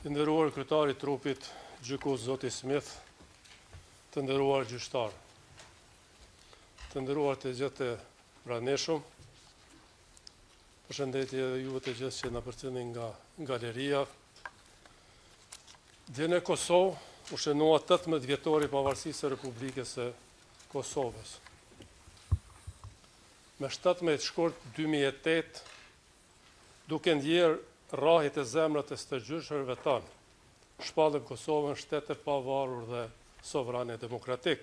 Të nderuar kryetari i trupit, gjykus zoti Smith, të nderuar gjyqtar, të nderuar të gjithë praneshëm, përshëndetje edhe juve të gjithë që na përcjellni nga galeria. Dje në Kosovë u shënua 18 vjetori i pavarësisë së Republikës së Kosovës. Me 17 shkurt 2008, duke ndjerë rrahjet e zemrat e stërgjyshërve tanë, shpallëm Kosovën shtet e pavarur dhe sovrane demokratik.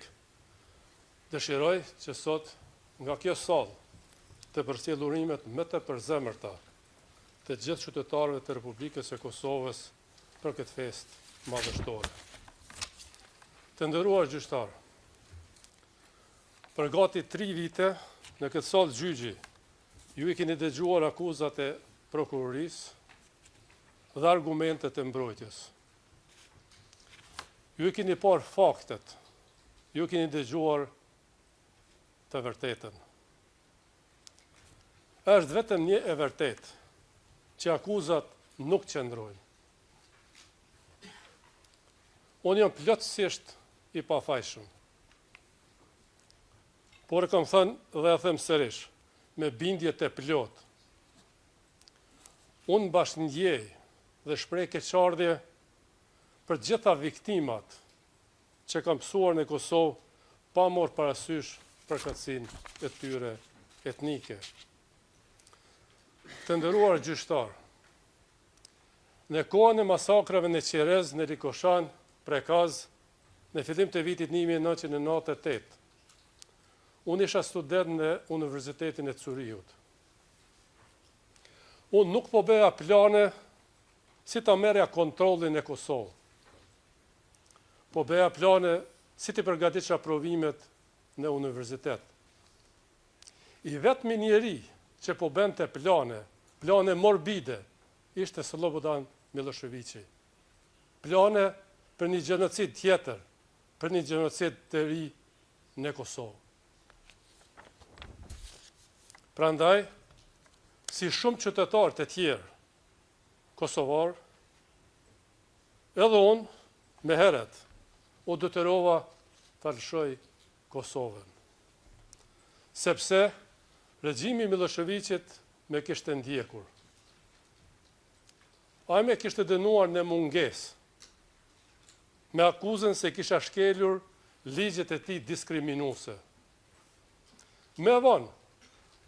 Dëshiroj që sot nga kjo sallë të përcjell urimet më të përzemërta të gjithë qytetarëve të Republikës së Kosovës për këtë festë madhështore. Të nderuar gjyqtar, për gati 3 vite në këtë sallë gjyqi, ju i keni dëgjuar akuzat e prokurorisë dhe argumentet e mbrojtjes. Ju i keni parë faktet, ju keni dëgjuar të vërtetën. Është vetëm një e vërtet që akuzat nuk qëndrojnë. Unë jam plotësisht i pafajshëm. Por e kam thënë dhe e them sërish, me bindje të plot. Unë bashkëndjej dhe shpreh keqardhje për gjitha viktimat që kam mësuar në Kosovë pa marrë parasysh përkatësinë e tyre etnike. Të nderuar gjyqtar, në kohën e masakrave në Qerez, në Rikoshan, Prekaz, në fillim të vitit 1998, unë isha student në Universitetin e Zurichut. Unë nuk po bëja plane si ta merja kontrollin e Kosovë. Po bëja plane si të përgatitja provimet në universitet. I vetmi njeri që po bënte plane morbide, ishte Slobodan Miloševići. Plane për një gjenocid tjetër, për një gjenocid të ri në Kosovë. Prandaj, si shumë qytetarë të tjerë kosovar, edhe unë me heret u detyrova të lëshoj Kosovën. Sepse regjimi Miloševićit me kishte ndjekur. Ai me kishte dënuar në mungesë, me akuzën se kisha shkelur ligjet e tij diskriminuese. Me vonë,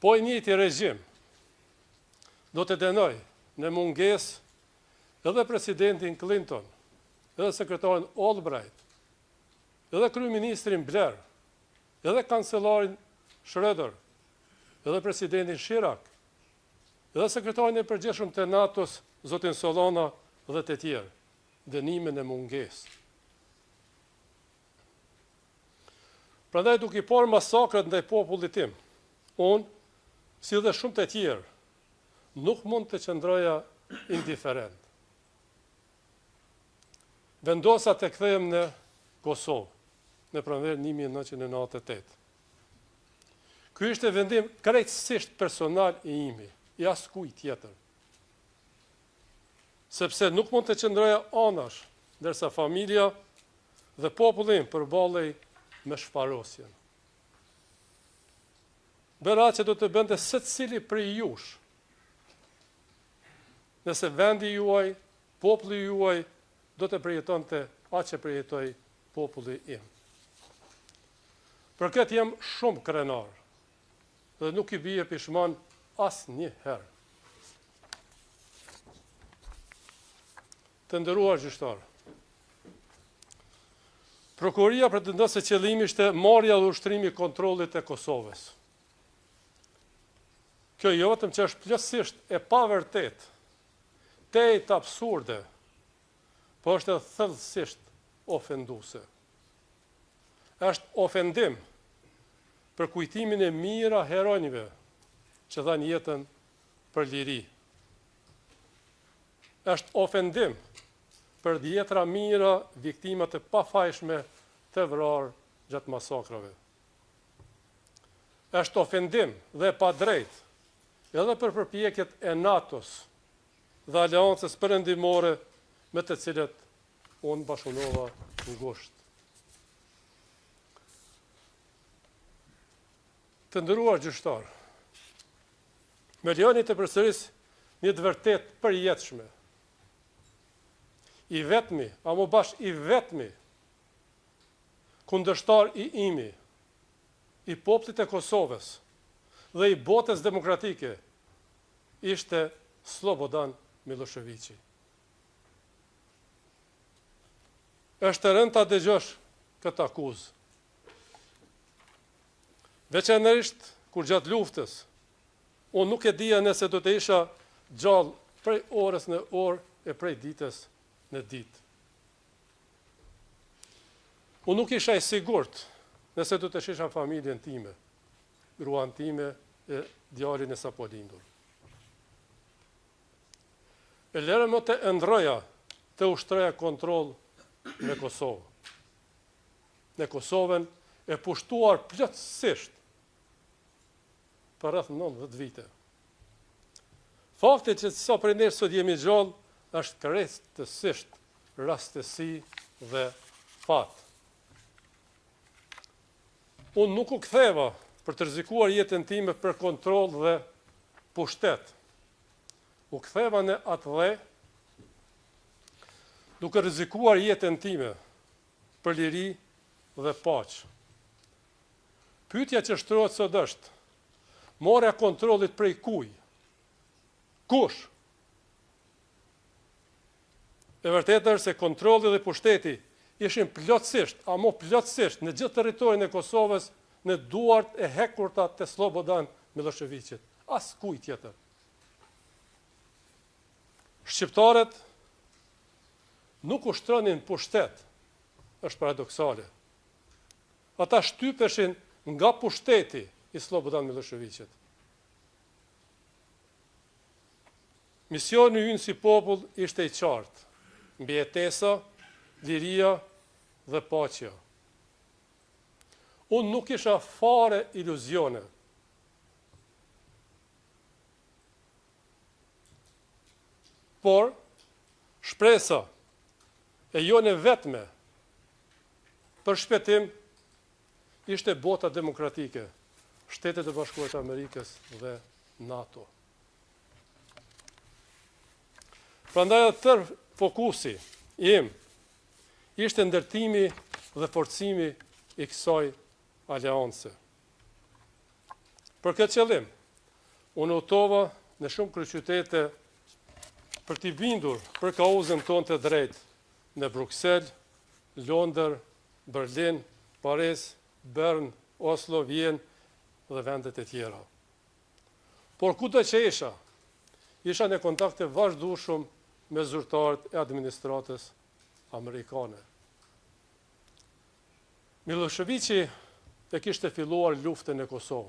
po i njëjti regjim do të dënoj në mungesë edhe presidentin Clinton, edhe sekretarin Albright, edhe kryeministrin Blair, edhe kancelarin Schröder, edhe presidentin Chirac, edhe sekretarin e përgjithshëm të NATO-s, zotin Solana dhe të tjerë, dënimin e mungesë. Prandaj duke i parë masakrat ndaj popullit tim, unë, si dhe shumë të tjerë, nuk mund të qëndroja indiferent. Vendosa të kthehem në Kosovë, në pranverë 1998. Ky ishte vendim krejtësisht personal i imi, i askujt tjetër. Sepse nuk mund të qëndroja anash, ndërsa familja dhe populli im përballej me shfarosjen. Bëra që do të bënte secili prej jush, nëse vendi juaj, populli juaj, do të përjetonte atë që përjetoi populli im. Për këtë jam shumë krenar, dhe nuk i bie pishman asnjëherë. Të nderuar gjyqtar, prokuroria pretendon se qëllimi ishte marrja dhe ushtrimi i kontrollit të Kosovës. Kjo jo vetëm që është plotësisht e pavërtet, të absurde, po është edhe thellësisht ofenduese. Është ofendim për kujtimin e mira heronjve që dhanë jetën për liri. Është ofendim për dhjetra mira viktimat e pafajshme të vrarë gjatë masakrave. Është ofendim dhe padrejt edhe për përpjekjet e NATO-s dhe aleancës perëndimore me të cilët unë bashkëpunova ngushtë. Të nderuar gjyqtar, me lejoni të përsëris një të vërtet përjetshme. I vetmi, a më bash i vetmi, kundërshtar i imi, i popullit e Kosovës dhe i botës demokratike, ishte Slobodan Miloševići. Është e rëndë ta dëgjosh këtë akuzë. Veçanërisht kur gjatë luftës, unë nuk e dija nëse do të isha gjallë prej orës në orë e prej ditës në ditë. Unë nuk isha i sigurt nëse do të shisha familjen time, gruan time e djalin e sapo lindur. E lere më të ndroja të ushtroja kontroll në Kosovë. Në Kosovën e pushtuar plotësisht për rreth 90 vite. Fakti që sa prej nesh sot jemi gjallë është krejtësisht rastësi dhe fat. Unë nuk u ktheva për të rrezikuar jetën time për kontroll dhe pushtet. U ktheva në atë dhe duke rrezikuar jetën time për liri dhe paqë. Pyetja që shtrohet sot është: morja kontrollit prej kuj? Kush? E vërtetë është se kontrolli dhe pushteti ishin plotësisht, ama plotësisht në gjithë territorin e Kosovës në duart e hekurta të Slobodan Miloševićit. As kuj tjetër. Shqiptarët nuk ushtronin pushtet, është paradoksale. Ata shtypeshin nga pushteti i Slobodan Miloševićit. Misioni ynë si popull ishte i qartë: mbijetesa, liria dhe paqja. Unë nuk isha fare iluzione. Por, shpresa e jone vetme për shpjetim ishte bota demokratike, Shtetet e Bashkuara të Amerikës dhe NATO. Prandaj tërë fokusi im ishte ndërtimi dhe forcimi i kësaj aleance. Për këtë qëllim, unë udhtova në shumë kryeqytete për t'i bindur për kauzën tonë të drejtë në Bruksel, Londër, Berlin, Paris, Bern, Oslo, Vjen dhe vendet e tjera. Por kudo që isha në kontakte vazhdueshëm me zyrtarët e administratës amerikane. Miloševići e kishte filluar luftën në Kosovë,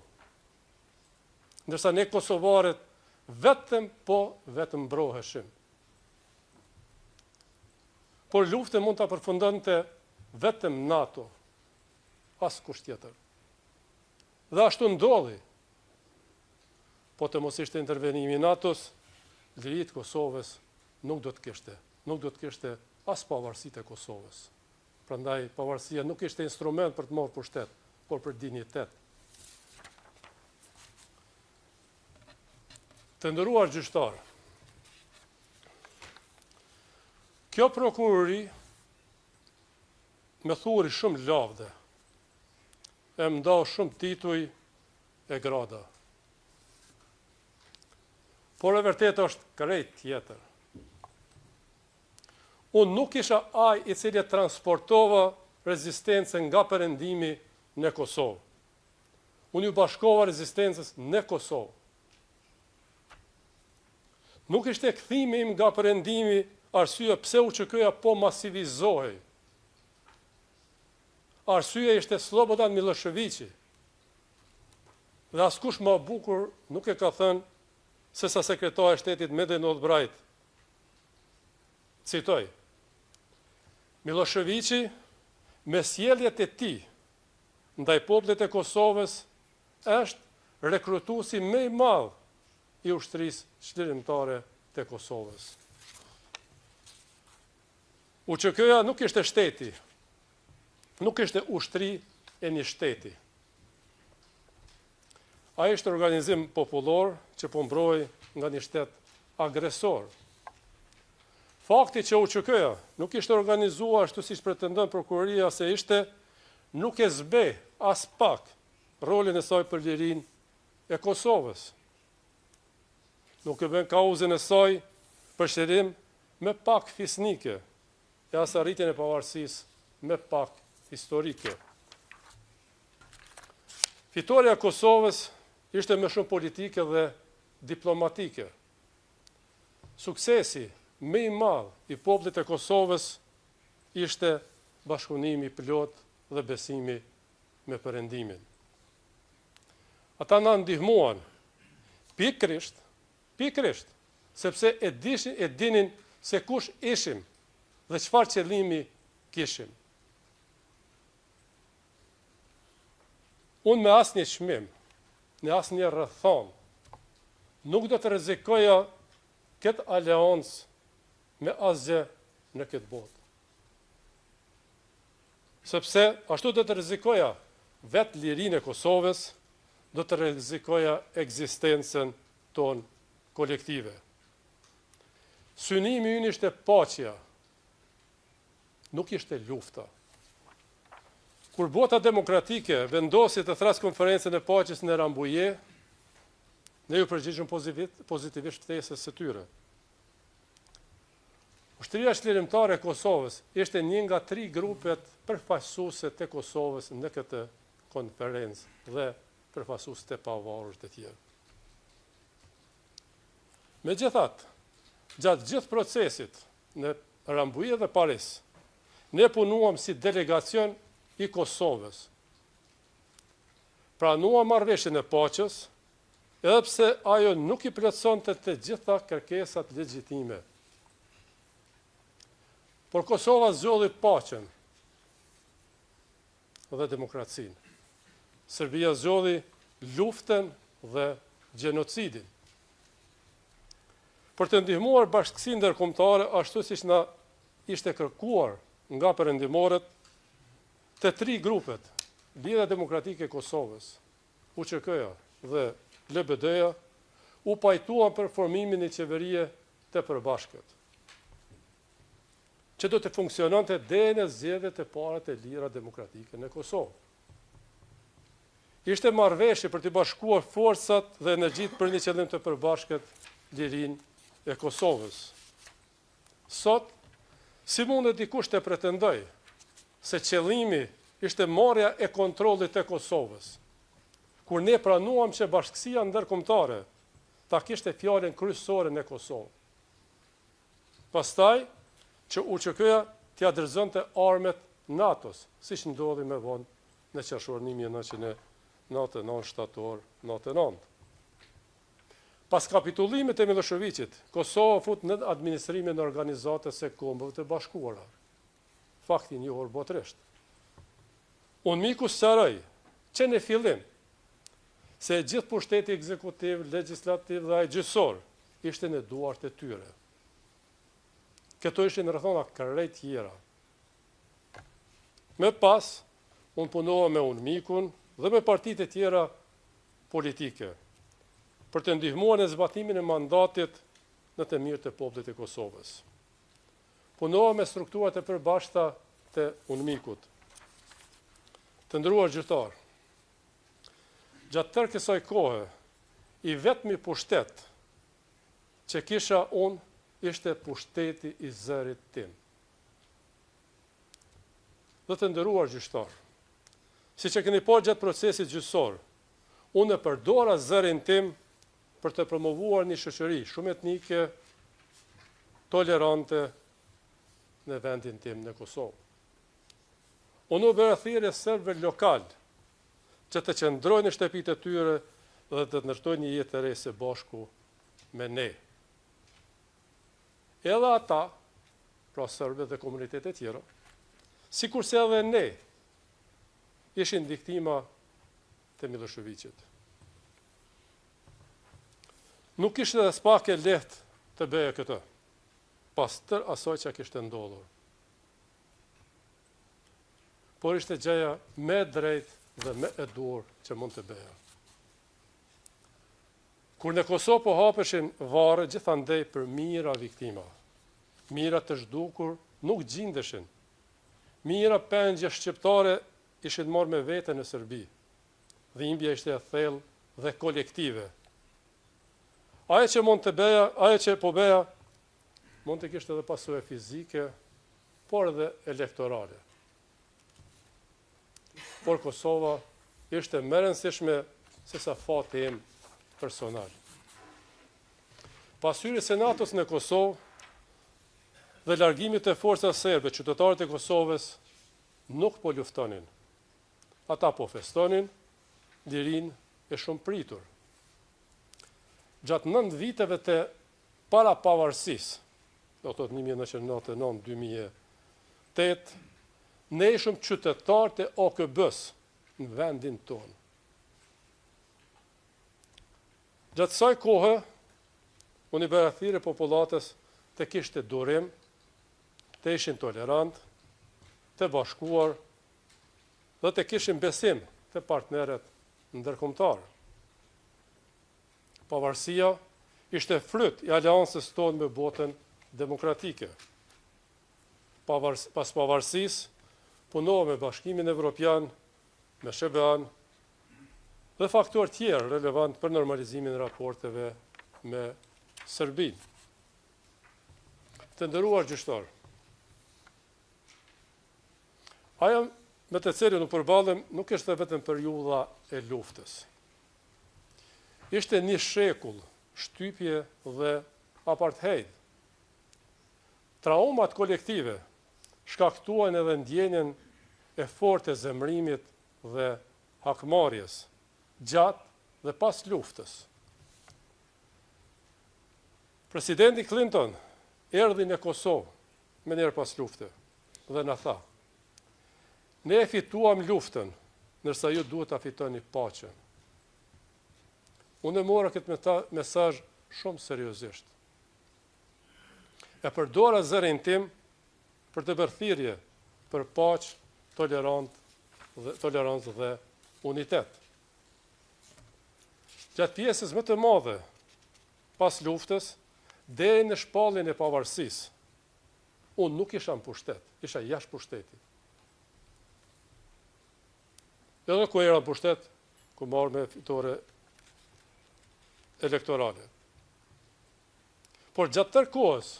ndërsa ne kosovarët vetëm mbroheshim. Por luftën mund ta përfundonte vetëm NATO, askush tjetër. Dhe ashtu ndodhi. Po të mos ishte intervenimi i NATO-s, lirit Kosovës nuk do të kishte as pavarësitë e Kosovës. Prandaj pavarësia nuk ishte instrument për të marrë pushtet, por për dinjitet. Të nderuar gjyqtar, kjo prokurori me thurri shumë lavde, e më ndau shumë tituj e grada. Por e vërtet është krejt tjetër. Unë nuk isha ai i cili transportova rezistencën nga perëndimi në Kosovë. Unë ju bashkova rezistencës në Kosovë. Nuk ishte kthimi im nga perëndimi arsye pse UÇK-ja po masivizohej. Arsyeja ishte Slobodan Miloševići. Dhe askush më bukur nuk e ka thënë se sa sekretari i shtetit Mehmet Albright. Citoj: Miloševići me sjelljet e tij ndaj popullit e Kosovës është rekrutuesi më i madh i ushtrisë çlirimtare të Kosovës. UÇK-ja nuk ishte shteti, nuk ishte ushtri e një shteti. Ai ishte organizim popullor që po mbrojë nga një shtet agresor. Fakti që UÇK-ja nuk ishte organizuar ashtu siç pretendon prokuroria se ishte, nuk e zbe as pak rolin e saj për lirinë e Kosovës. Nuk e bën kauzën e saj për shërim me pak fisnike, e as arritjen e pavarësisë me pak historike. Fitoria e Kosovës ishte më shumë politike dhe diplomatike. Suksesi më i madh i popullit të Kosovës ishte bashkëpunimi plot dhe besimi me Perëndimin. Ata na ndihmuan pikërisht, sepse e dinin se kush ishim dhe çfarë qëllimi kishim. Unë me asnjë çmim, në asnjë rrethon, nuk do të rrezikoja këtë aleancë me asgjë në këtë botë. Sepse ashtu do të rrezikoja vetë lirinë e Kosovës, do të rrezikoja ekzistencën tonë kolektive. Synimi ynë ishte paqja, nuk ishte lufta. Kur bota demokratike vendosi të thras konferencën e paqes në Rambuje, ne ju përgjigjëm pozitivisht ftesës së tyre. Ushtria Çlirimtare e Kosovës ishte një nga 3 grupet përfaqësuese të Kosovës në këtë konferencë dhe përfaqësues të pavarur të tjerë. Megjithatë, gjatë gjithë procesit në Rambuje dhe Paris, ne punuam si delegacion i Kosovës. Pranuam marrëveshjen e paqes, edhe pse ajo nuk i plotësonte të gjitha kërkesat legjitime. Por Kosova zgjodhi paqen dhe demokracinë. Serbia zgjodhi luftën dhe gjenocidin. Për të ndihmuar bashkësinë ndërkombëtare ashtu siç na ishte kërkuar nga perëndimorët, të 3 grupet, Lidhja Demokratike e Kosovës, UÇK-ja dhe LBD-ja, u pajtuan për formimin e qeverie të përbashkët, që do të funksiononte deri në zgjedhjet e para të lira demokratike në Kosovë. Ishte marrëveshje për të bashkuar forcat dhe energjitë për një qëllim të përbashkët, lirinë e Kosovës. Sot, si mundet dikush të pretendoj se qëllimi ishte marrja e kontrollit të Kosovës, kur ne pranuam që bashkësia ndërkombëtare ta kishte fjalën kryesore në Kosovë. Pastaj, që UÇK-ja t'ia dorëzonte armet NATO-s, siç ndodhi më vonë në qershorin 1999 shtator 99. Pas kapitullimit të Miloševićit, Kosova fut në administrimin e Organizatës së Kombeve të Bashkuara. Fakti i njohur botërisht. UNMIK-u sqaroi që në fillim se gjithë pushteti ekzekutiv, legjislativ dhe gjyqësor ishte në duart e tyre. Këto ishin rrethona krejt tjera. Me pas, unë punova me UNMIK-un dhe me partitë e tjera politike, për të ndihmuar në zbatimin e mandatit në të mirë të popullit të Kosovës. Punova me strukturat e përbashkëta të UNMIK-ut. Të nderuar gjyqtar, gjatë tërë kësaj kohe, i vetmi pushtet që kisha unë ishte pushteti i zërit tim. Dhe të nderuar gjyqtar, siç e keni parë gjatë procesit gjyqësor, unë e përdora zërin tim për të promovuar një shoqëri shumë etnike, tolerante në vendin tim në Kosovë. Unë u bëra thirrje serbëve lokal që të qëndrojnë në shtëpitë e tyre dhe të ndërtojnë një jetë të re së bashku me ne. Edhe ata, pra serbët dhe komunitetet tjera, sikurse edhe ne, ishin viktima të Miloševićit. Nuk ishte dhe s'pak e lehtë të bëje këtë, pas tërë asaj që kishte ndodhur. por ishte gjëja me drejt dhe me e dur që mund të beja. Kur në Kosovë po hapeshin varre gjithandej për mijëra viktima, mijëra të zhdukur nuk gjindeshin, mijëra pengje shqiptare ishin marrë me vete në Serbi, dhimbja ishte e thellë dhe kolektive. Ajo që mund të beja, ajo që po beja, mund të kishte edhe pasojë fizike, por edhe elektorale. Por Kosova ishte më e rëndësishme se sa fati im personal. Pas hyrjes së NATO-s në Kosovë dhe largimit të forcave serbe, qytetarët e Kosovës nuk po luftonin. Ata po festonin lirinë e shumë pritur. Gjatë 9 viteve të para pavarësisë, do të thotë 1999-2008, ne ishim qytetarë të OKB-s në vendin tonë. Gjatë kësaj kohe, unë i bëra thirrje popullatës të kishte durim, të ishin tolerant, të bashkuar dhe të kishin besim të partnerët ndërkombëtar. Pavarësia ishte fryt i aleancës tonë me botën demokratike. Pas pavarësisë, punova me Bashkimin Evropian, me SBA-n dhe faktorë tjerë relevant për normalizimin e raporteve me Serbinë. Të nderuar gjyqtar, ajo me të cilën u përballem nuk ishte vetëm periudha e luftës. Ishte një shekull shtypje dhe apartheid. Traumat kolektive shkaktuan edhe ndjenjen e fortë e zemërimit dhe hakmarrjes gjatë dhe pas luftës. Presidenti Clinton erdhi në Kosovë më njëherë pas luftës dhe na tha: "Ne e fituam luftën, ndërsa ju duhet ta fitoni paqen." Unë mora këtë mesazh shumë seriozisht. E përdora zërin tim për të bërë thirrje për paqë, tolerancë dhe unitet. Gjatë pjesës më të madhe pas luftës, deri në shpalljen e pavarësisë, unë nuk isha në pushtet, isha jashtë pushtetit. Edhe ku era në pushtet, ku marrë me fitore elektorale. Por gjatë tërë kohës,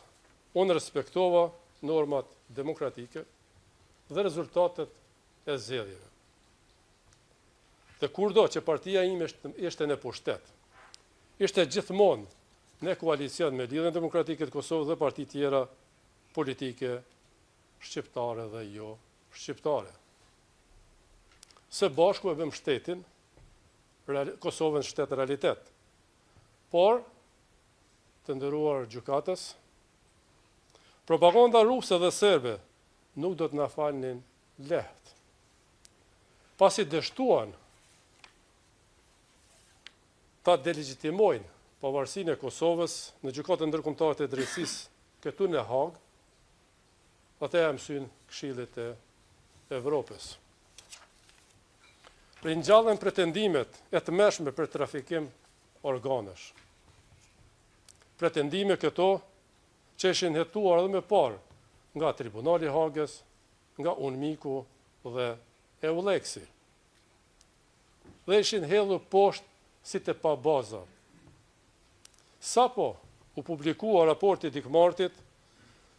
unë respektova normat demokratike dhe rezultatet e zgjedhjeve. Dhe kurdo që partia ime ishte në pushtet, ishte gjithmonë në koalicion me Lidhjen Demokratike të Kosovës dhe parti tjera politike shqiptare dhe jo shqiptare. Së bashku e bëm shtetin, Kosovën shtet realitet. Por, të nderuar gjykatës, propaganda ruse dhe serbe nuk do të na falnin lehtë. Pasi dështuan ta delegjitimojnë pavarësinë e Kosovës në gjykatën ndërkombëtare të drejtësisë këtu në Hag, atë e mësyn Këshillit e Evropës. Ringjallën pretendimet e tmerrshme për trafikim organesh. Pretendime këto që ishin hetuar edhe më parë nga Tribunali i Hagës, nga UNMIK-u dhe EULEX-i. Dhe ishin hedhur poshtë si të pa baza. Sapo u publikua raporti Dikmartit,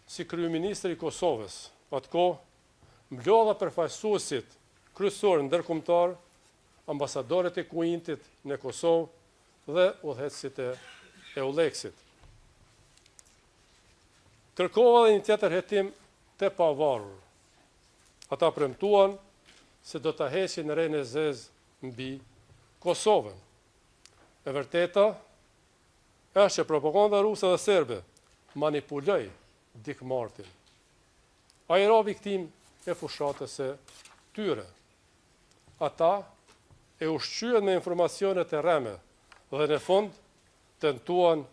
si kryeministri i Kosovës, atëkohë mblodha përfaqësuesit kryesor ndërkombëtar, ambasadorët e Kuintit në Kosovë dhe udhëheqësit e EULEX-it. Kërkova dhe një tjetër hetim të pavarur. Ata premtuan se do ta heqin rrën e zezë mbi Kosovën. E vërteta është që propaganda ruse dhe serbe manipuloi Dikmartin. Ai era viktim e fushatës së tyre. Ata e ushqyen me informacionet e rreme dhe në fund tentuan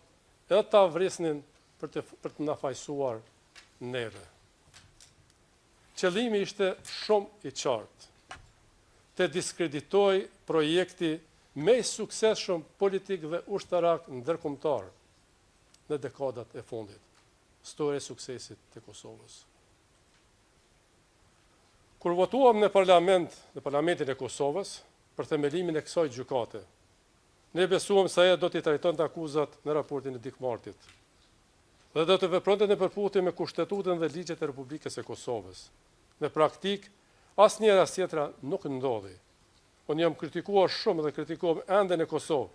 edhe ta vrisnin për të na fajsuar neve. qëllimi ishte shumë i qartë, të diskreditoj projekti me suksesshëm politik dhe ushtarak ndërkombëtar në dekadat e fundit, storë e suksesit të Kosovës. Kur votuam në Parlamentin e Kosovës për themelimin e kësaj gjykate, ne besuam se ajo do t'i trajtonte akuzat në raportin e Dikmartit dhe do të vepronte në përputhje me Kushtetutën dhe ligjet e Republikës e Kosovës. Në praktik, asnjëra tjetra nuk ndodhi. Unë jam kritikuar shumë dhe kritikuam ende në Kosovë,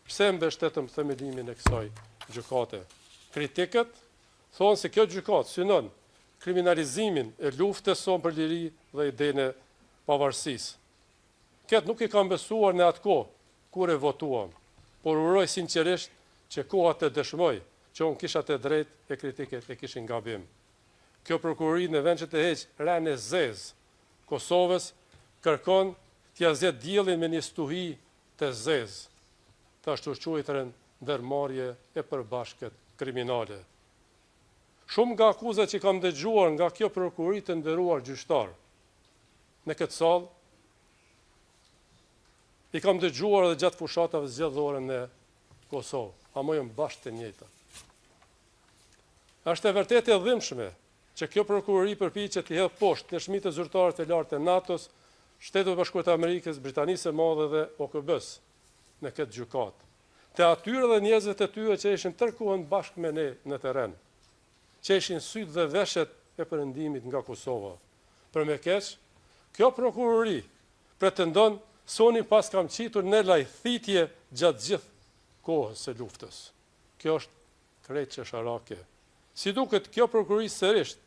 pse mbështetëm themelimin e kësaj gjykate. Kritikët thonë se kjo gjykatë synon kriminalizimin e luftës sonë për liri dhe idenë e pavarësisë. Këtë nuk i kam besuar në atë kohë kur e votuam, por uroj sinqerisht që koha të dëshmoj që unë kisha të drejtë e kritiket e kishin gabim. Kjo prokurori në vend që të heqë rënë e zezë Kosovës kërkon t'ja zjet diellin me një stuhi të zezë, të ashtu quajtën ndërmarrje e përbashkët kriminale. Shumë nga akuzat që kam dëgjuar nga kjo prokurori të nderuar gjyqtar në këtë sallë, i kam dëgjuar edhe gjatë fushatave zgjedhore në Kosovë, ama janë bashkë të njëjta. Është e vërtetë e dhimbshme që kjo prokurori përpiqet të hedhë poshtë dëshmitë e zyrtarët e lartë të NATO-s, Shtetit Bashkuar të Amerikës, Britanisë së Madhe dhe OKB-s në këtë gjykatë. Të atyre dhe njerëzve të tyre që ishin tërkohën bashkë me ne në terren, që ishin sytë dhe veshet e perëndimit nga Kosova. Për me keq, kjo prokurori pretendon se unë pas kam qitur në lajthitje gjatë gjithë kohës së luftës. Kjo është krejt qesharake. Si duket, kjo prokurori sërisht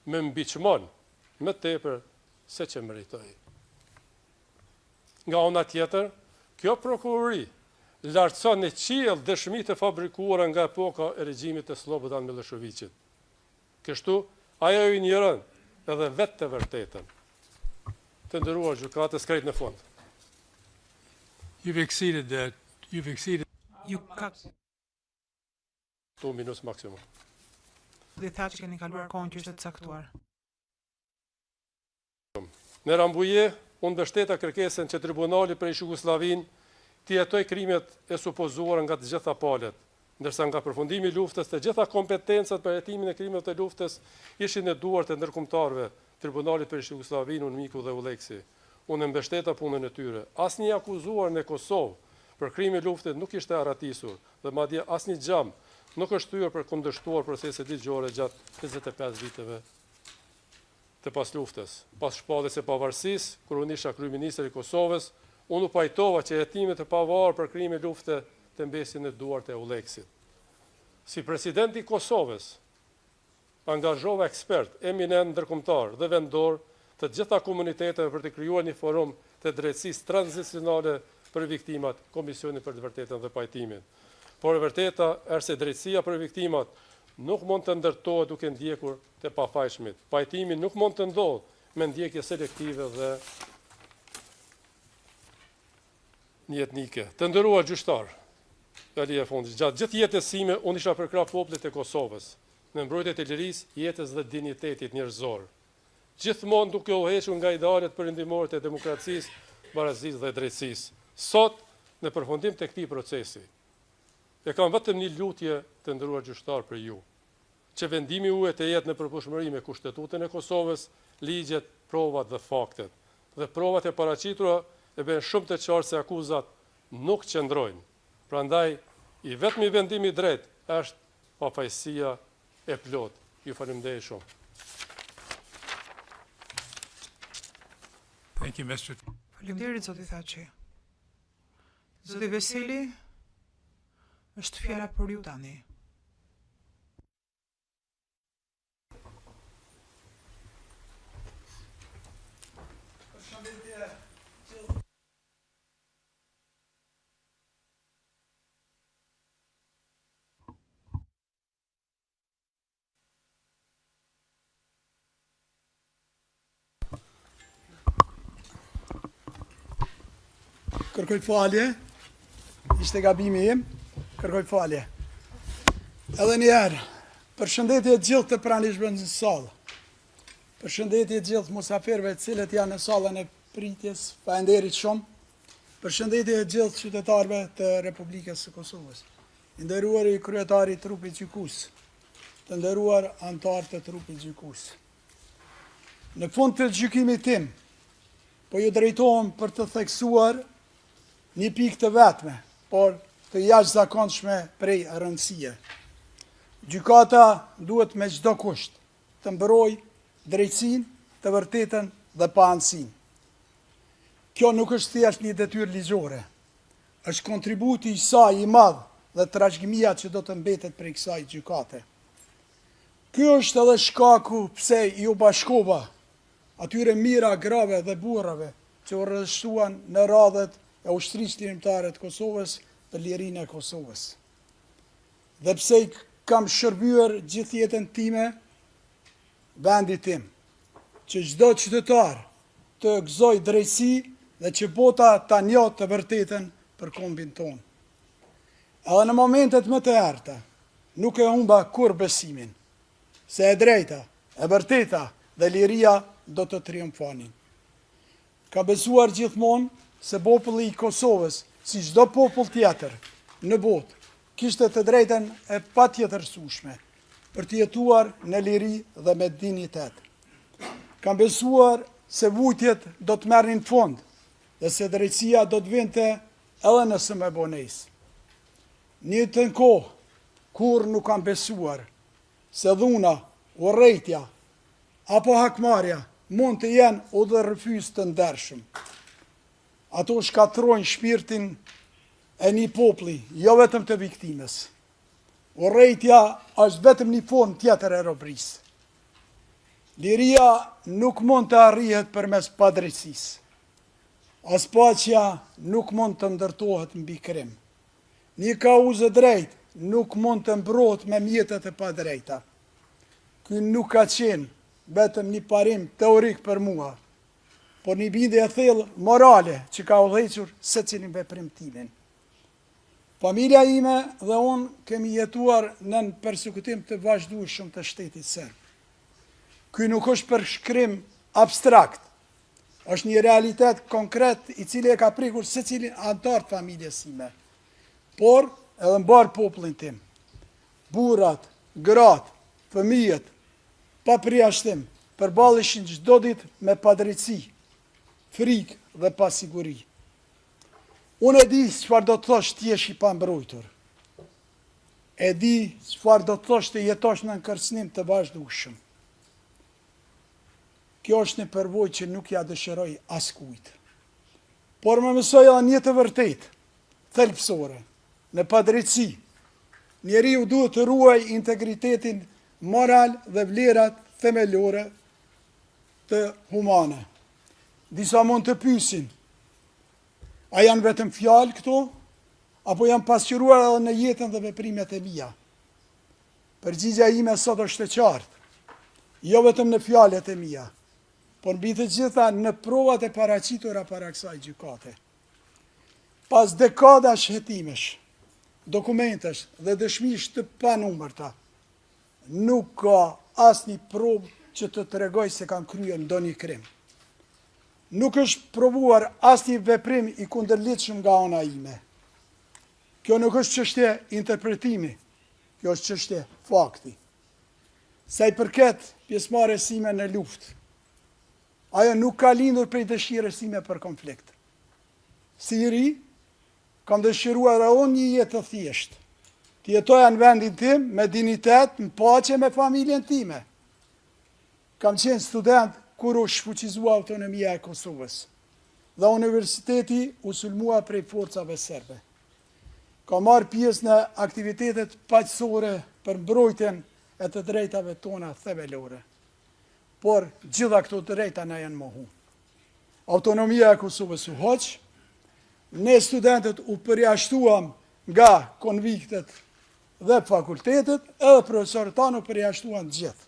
me mbiqmon më tepër se që meritoj. Nga ana tjetër, kjo prokurori lartëson në qiell dëshmitë e fabrikuara nga epoka e regjimit të Slobodan Miloševićit. Kështu, ajo i njërën edhe vetë të vërtetën. Të nderuar gjykatës, krejt në fund. You've exceeded that. Ju ka 2 minutë maksimum. dhe tha që keni kaluar kohën që është të caktuar. Në Rambuje, unë mbështeta kërkesën që tribunali për Jugosllavin të jetoj krimet e supozuara nga të gjitha palët, ndërsa nga përfundimi i luftës të gjitha kompetencat për hetimin e krimeve të luftës ishin në duart e ndërkombëtarëve, tribunalit për Jugosllavin, UNMIK-u dhe ULEX-i. Unë mbështeta punën e tyre. Asnjë akuzuar në Kosovë për krime luftës nuk ishte arratisur dhe madje asnjë xham nuk është thyer për kundërshtuar proceset ligjore gjatë 25 viteve të pas luftës. Pas shpalljes së pavarësisë, kur unë isha kryeministër i Kosovës, unë u pajtova që hetimet e pavarur për krime lufte të mbesin në duart e ULEX-it. Si president i Kosovës, angazhova ekspert, eminent ndërkombëtar dhe vendor të gjitha komuniteteve për të krijuar një forum të drejtësisë tranzicionale për viktimat, Komisioni për të vërtetën dhe pajtimin. Por e vërteta është se drejtësia për viktimat nuk mund të ndërtohet duke ndjekur të pafajshmit. Pajtimi nuk mund të ndodhë me ndjekje selektive dhe një etnike. Të nderuar gjyqtar, e fundit, gjatë gjithë jetës sime unë isha përkrah popullit të Kosovës, në mbrojtje të lirisë, jetës dhe dinjitetit njerëzor. Gjithmonë duke u hequr nga idealet perëndimore të demokracisë, barazisë dhe drejtësisë. Sot, në përfundim të këtij procesi, e kam vetëm një lutje të nderuar gjyqtar për ju, që vendimi juaj të jetë në përputhshmëri me Kushtetutën e Kosovës, ligjet, provat dhe faktet. Dhe provat e paraqitura e bën shumë të qartë se akuzat nuk qëndrojnë. Prandaj, i vetmi vendim i drejtë është pafajësia e plot. Ju faleminderit shumë. Thank you, Mr. Faleminderit zoti Thaçi. Zoti Veseli, është fjala për ju tani. Kërkoj falje, ishte gabimi im, kërkoj falje. Edhe njerë, përshëndetje gjithë të pranishmëve në salë. Përshëndetje gjithë musafirëve të cilët janë në sallën e pritjes, falenderit shumë. Përshëndetje gjithë qytetarëve të Republikës së Kosovës. I nderuari kryetari i trupit gjykues, të nderuar anëtarë të trupit gjykues. Në fund të gjykimit tim, po ju drejtohem për të theksuar një pikë të vetme, por të jashtëzakonshme prej rëndësie. Gjykata duhet me çdo kusht të mbrojë drejtësinë, të vërtetën dhe paanësinë. Kjo nuk është thjesht një detyrë ligjore, është kontributi i saj i madh dhe trashëgimia që do të mbetet prej kësaj gjykate. Ky është edhe shkaku pse ju bashkova atyre mira grave dhe burrave që u rrështuan në radhët e ushtrisë lirimtare të Kosovës për lirinë e Kosovës. Dhe pse i kam shërbyer gjithë jetën time vendit tim, që çdo qytetar të gëzoj drejtësi dhe që bota ta njohë të vërtetën për kombin tonë. Edhe në momentet më të errta, nuk e humba kur besimin, se e drejta, e vërteta dhe liria do të triumfonin. Ka besuar gjithmonë se populli i Kosovës, si çdo popull tjetër në botë, kishte të drejtën e patjetërsueshme për të jetuar në liri dhe me dignitet. Kam besuar se vujtjet do të merrnin fund dhe se drejtësia do të vinte edhe nëse me bonesë. Një të në kohë, kur nuk kam besuar se dhuna, urrejtja apo hakmarrja mund të jenë udhërrëfyes të ndershëm. Ato shkatrojnë shpirtin e një populli, jo vetëm të viktimës. Urrejtja është vetëm një formë tjetër e robërisë. Liria nuk mund të arrihet përmes padrejtësisë. As paqja nuk mund të ndërtohet mbi krim. Një kauzë drejtë nuk mund të mbrohet me mjetet e padrejta. Ky nuk ka qenë vetëm një parim teorik për mua, por një bindje e thellë morale që ka udhëhequr secilin veprimtimin. Familja ime dhe unë kemi jetuar në përsekutim të vazhdueshëm të shtetit serb. Ky nuk është përshkrim abstrakt, është një realitet konkret i cili e ka prekur secilin antar të familjes ime, por edhe mbar popullin tim. Burrat, gratë, fëmijët, pa përjashtim, përballeshin çdo ditë me padrejtësi, frikë dhe pasiguri. Unë e di çfarë do të thosh të jesh i pambrojtur. E di çfarë do të thosh të jetosh në kërcënim të vazhdueshëm. Kjo është një përvojë që nuk ja dëshiroj askujt. Por më mësoi edhe një të vërtetë, thelbësore, në padrejtësi. Njeriu duhet të ruajë integritetin moral dhe vlerat themelore të humane. Disa mund të pyesin, a janë vetëm fjalë këto, apo janë pasqyruar edhe në jetën dhe veprimet e mia? Përgjigjja ime sot është e qartë, jo vetëm në fjalët e mia, por mbi të gjitha në provat e paraqitura para kësaj gjykate. Pas dekada shëtimesh, dokumentesh dhe dëshmish të panumërta, nuk ka asnjë provë që të tregoj se kam kryer ndonjë krim. Nuk është provuar asnjë veprim i kundërlidhshëm nga ana ime. Kjo nuk është çështje interpretimi, kjo është çështje fakti. Sa i përket pjesëmarrjes sime në luftë, ajo nuk ka lindur prej dëshirës sime për konflikt. Si i ri, kam dëshiruar edhe unë një jetë të thjeshtë, të jetoja në vendin tim me dignitet, në paqe me familjen time. Kam qenë student kur u shfuqizua autonomia e Kosovës dhe universiteti u sulmua prej forcave serbe. Kam marrë pjesë në aktivitetet paqësore për mbrojtjen e të drejtave tona themelore. Por gjitha këto drejta na janë mohu. Autonomia e Kosovës u hoq, ne studentët u përjashtuam nga konviktet dhe fakultetet, edhe profesorët tanë u përjashtuan gjithë.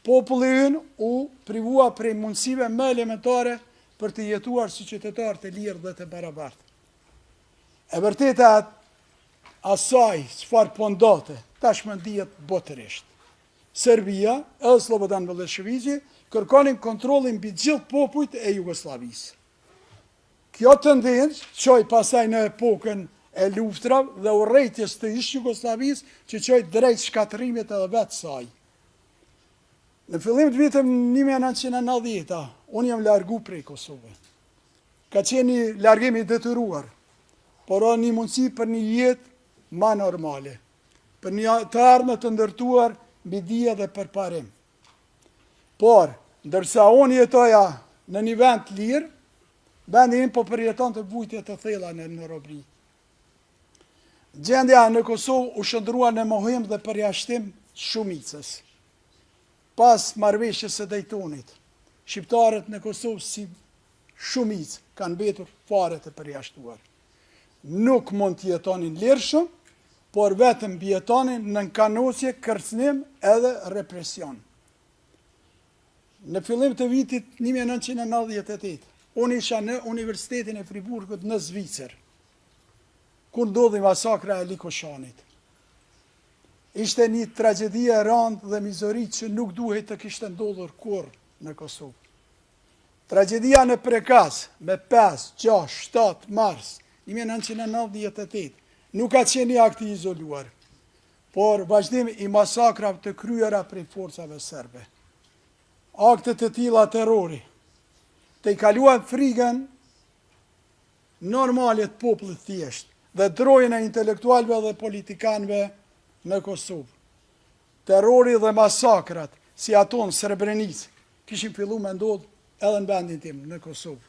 Populli ynë u privua prej mundësive më elementare për të jetuar si qytetar të lirë dhe të barabartë. E vërteta asaj çfarë po ndodhte, tashmë ndihet botërisht. Serbia, edhe Slobodan Miloševići, kërkonin kontrollin mbi gjithë popujt e Jugosllavisë. Kjo tendencë çoi pasaj në epokën e luftrave dhe urrejtjes të ish Jugosllavisë që çoi drejt shkatërimit edhe vetë saj. Në fillim të vitit 1990, unë jam largu prej Kosovës. Ka qenë një largim i detyruar, por o një mundësi për një jetë ma normale, për një të ardhme të ndërtuar mbi dije dhe përparim. Por, ndërsa unë jetoja në një vend të lirë, vendi im po përjeton të vujtje të thella në robëri. Gjendja në Kosovë u shndrua në mohim dhe përjashtim shumicës. Pas marrëveshjes së Daytonit, shqiptarët në Kosovë si shumicë kanë mbetur fare të përjashtuar. Nuk mund të jetonin lirshëm, por vetëm jetonin në nkanosje, kërcënim edhe represion. Në fillim të vitit 1998, unë isha në Universitetin e Friburgut në Zvicër, kur ndodhi masakra e Likoshanit. Ishte një tragedi e rëndë dhe mizori që nuk duhet të kishte ndodhur kurrë në Kosovë. Tragedia në Prekaz me 5, 6, 7 mars 1998 nuk ka qenë një akt i izoluar, por vazhdim i masakrave të kryera prej forcave serbe. Aktet të tilla terrori të i kaluan frikën normale të popullit thjesht dhe drojën e intelektualëve dhe politikanëve në Kosovë. Terrori dhe masakrat, si ato në Srebrenicë, kishin filluar me ndodhë edhe në vendin tim, në Kosovë.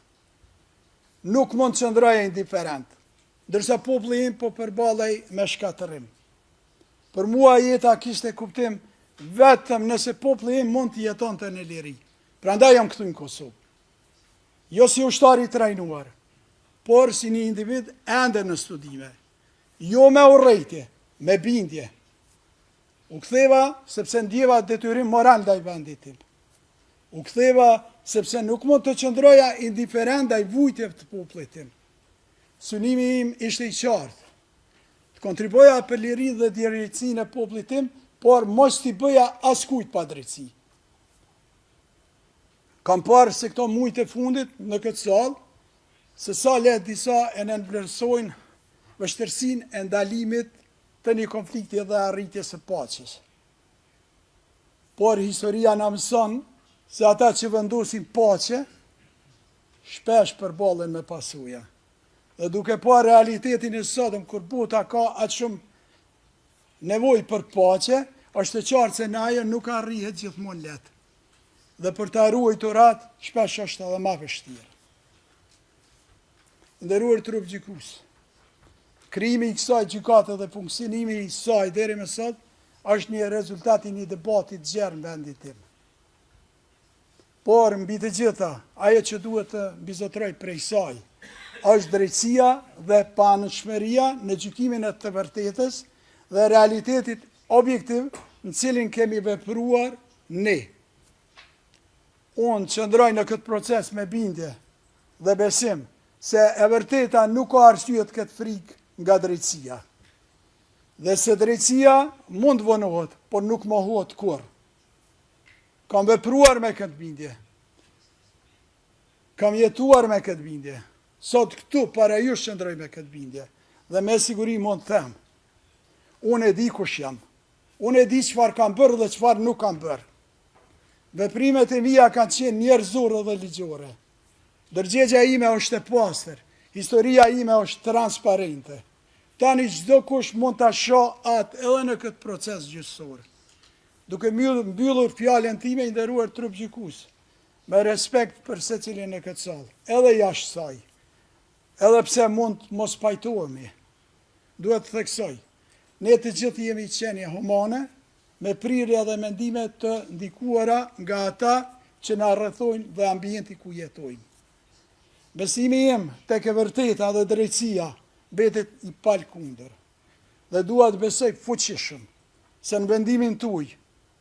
Nuk mund të qëndroja indiferent, ndërsa populli im po përballej me shkatërim. Për mua jeta kishte kuptim vetëm nëse populli im mund të jetonte në liri. Prandaj jam këtu në Kosovë. Jo si ushtar i trajnuar, por si një individ ende në studime. Jo me urrejtje, me bindje. U ktheva sepse ndjeva detyrim moral ndaj vendit tim. U ktheva sepse nuk mund të qëndroja indiferent ndaj vujtjeve të popullit tim. Synimi im ishte i qartë. Të kontribuoja për lirinë dhe drejtësinë e popullit tim, por mos t'i bëja askujt pa drejtësi. Kam parë se këto muajt e fundit në këtë sallë, se sa le disa e nënvlerësojnë vështirësinë e ndalimit të një konflikti dhe arritjes së paqes. Por historia na mëson se ata që vendosin paqe shpesh përballen me pasuja. Dhe duke pa realitetin e sotëm, kur bota ka atë shumë nevojë për paqe, është e qartë se në ajo nuk arrihet gjithmonë lehtë. Dhe për të ruajtur atë, shpesh është edhe më vështirë. Nderuar trup gjykues, krijimi i kësaj gjykate dhe funksionimi i saj deri më sot është një rezultat i një debati të gjerë në vendin tim. Por mbi të gjitha, ajo që duhet të mbizotroj prej saj është drejtësia dhe panëshmëria në gjykimin e të vërtetës dhe realitetit objektiv në cilin kemi vepruar ne. Unë qëndroj në këtë proces me bindje dhe besim se e vërteta nuk ka arsye të ketë frikë nga drejtësia. Dhe se drejtësia mund vonohet, por nuk mohohet kurrë. Kam vepruar me këtë bindje. Kam jetuar me këtë bindje. Sot këtu para ju qëndroj me këtë bindje. Dhe me siguri mund të them. Unë e di kush jam. Unë e di çfarë kam bërë dhe çfarë nuk kam bërë. Veprimet e mia kanë qenë njerëzore dhe ligjore. Ndërgjegja ime është e pastër. Historia ime është transparente. Tani çdo kush mund ta shoh atë edhe në këtë proces gjyqësor. Duke mbyllur fjalën time, i nderuar trup gjykues, me respekt për secilin në këtë sallë, edhe jashtë saj, edhe pse mund të mos pajtohemi, duhet të theksoj, ne të gjithë jemi qenie humane, me prirje dhe mendime të ndikuara nga ata që na rrethojnë dhe ambienti ku jetojmë. Besimi im tek e vërteta dhe drejtësia mbetet i palkundër dhe dua të besoj fuqishëm se në vendimin tuaj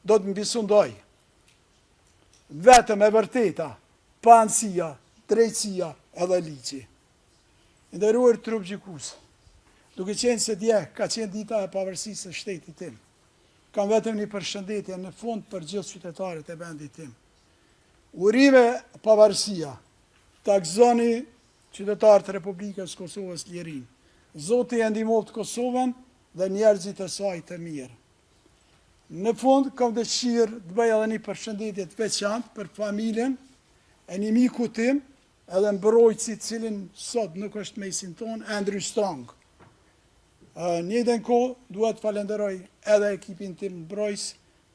do të mbisundoj vetëm e vërteta, pa anësia, drejtësia edhe ligji. Nderuar trup gjykues, duke qenë se dje ka qenë dita e pavarësisë së shtetit tim, kam vetëm një përshëndetje në fund për gjithë qytetarët e vendit tim. Urime pavarësia, takzoni qytetarët e Republikës Kosovës lirin. Zoti e ndihmoft Kosovën dhe njerëzit e saj të mirë. Në fund, kam dëshirë të bëj edhe një përshëndetje të veçantë për familjen e një miku tim, edhe mbrojtësi cilin sot nuk është mesin tonë, Andrew Strong. Njëjtën kohë duhet falenderoj edhe ekipin tim mbrojtës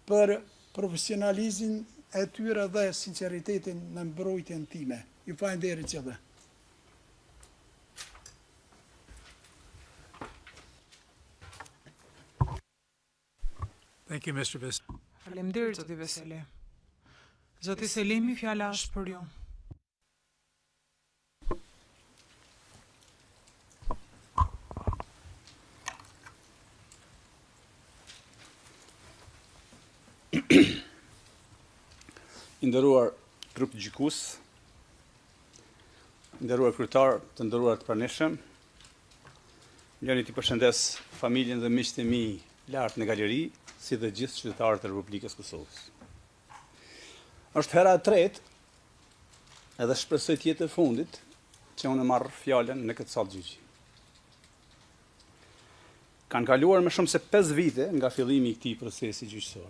për profesionalizmin e tyre dhe sinceritetin në mbrojtjen time. Ju falenderoj gjithë. Thank you, Mr. Veseli. Faleminderit zoti Veseli. Zoti Selimi, fjala është për ju. I nderuar grup gjykues, nderuar kryetar, të nderuar të pranishëm, lëni të përshëndes familjen dhe miqtë e mi lart në galeri, si dhe gjithë qytetarët e Republikës Kosovës. Është hera e tretë, edhe shpresoj të jetë e fundit, që unë marr fjalën në këtë sallë gjyqi. Kanë kaluar më shumë se 5 vite nga fillimi i këtij procesi gjyqësor.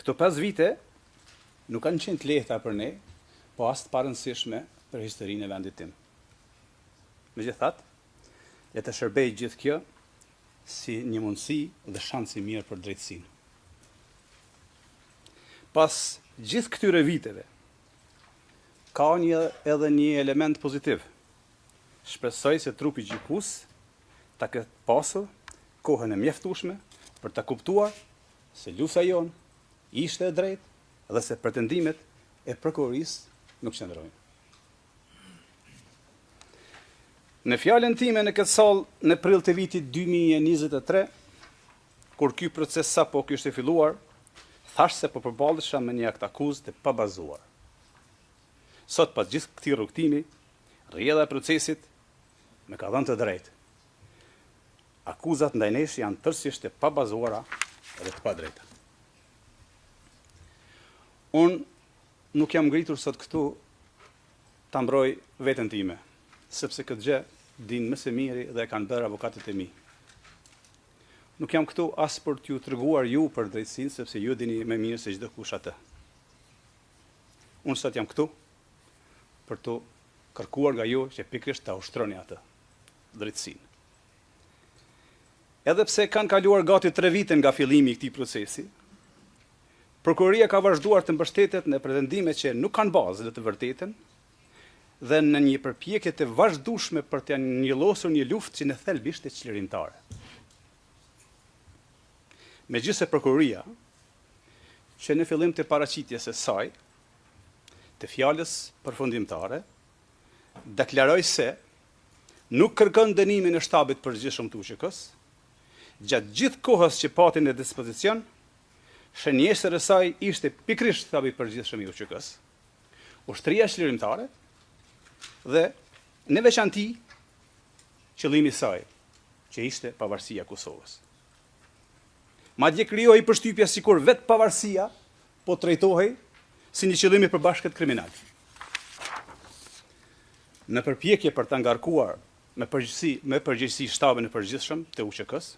Këto 5 vite nuk kanë qenë të lehta për ne, po as të parëndësishme për historinë e vendit tim. Megjithatë, le të shërbej gjithë kjo si një mundësi dhe shans i mirë për drejtësinë. Pas gjithë këtyre viteve, ka edhe një element pozitiv. Shpresoj se trupi gjykues ta ketë pasur kohën e mjaftueshme për ta kuptuar se lufta jonë ishte e drejtë dhe se pretendimet e prokurorisë nuk qëndrojnë. Në fjalën time në këtë sallë në prill të vitit 2023, kur ky proces sapo kishte filluar, thash se po përballesha me një akt akuzë të pabazuar. Sot pas gjithë këtij rrugtimi, rrjedha e procesit më ka dhënë të drejtë. Akuzat ndaj nesh janë tërësisht të pabazuara dhe të padrejta. Unë nuk jam ngritur sot këtu ta mbroj veten time, sepse këtë gjë din më së miri dhe e kanë bërë avokatët e mi. Nuk jam këtu as për t'ju treguar ju për drejtësinë, sepse ju dini më mirë se çdo kush atë. Unë sot jam këtu për t'u kërkuar nga ju që pikërisht ta ushtroni atë drejtësinë. Edhe pse kanë kaluar gati 3 vite nga fillimi i këtij procesi, prokuroria ka vazhduar të mbështetet në pretendime që nuk kanë bazë dhe të vërtetën dhe në një përpjekje të vazhdueshme për të njëllosur një luftë që në thelb ishte çlirimtare. Megjithëse prokuroria, që në fillim të paraqitjes së saj, të fjalës përfundimtare, deklaroi se nuk kërkon dënimin e shtabit përgjithshëm të UÇK-s, gjatë gjithë kohës që pati në dispozicion, shënjesër e saj ishte pikërisht shtabi i përgjithshëm i UÇK-s, ushtria çlirimtare dhe në veçanti qëllimi i saj, që ishte pavarësia e Kosovës. Madje krijoi përshtypje sikur vetë pavarësia po trajtohej si një qëllim i përbashkët kriminal. Në përpjekje për ta ngarkuar me përgjegjësi shtabin e përgjithshëm të UÇK-s,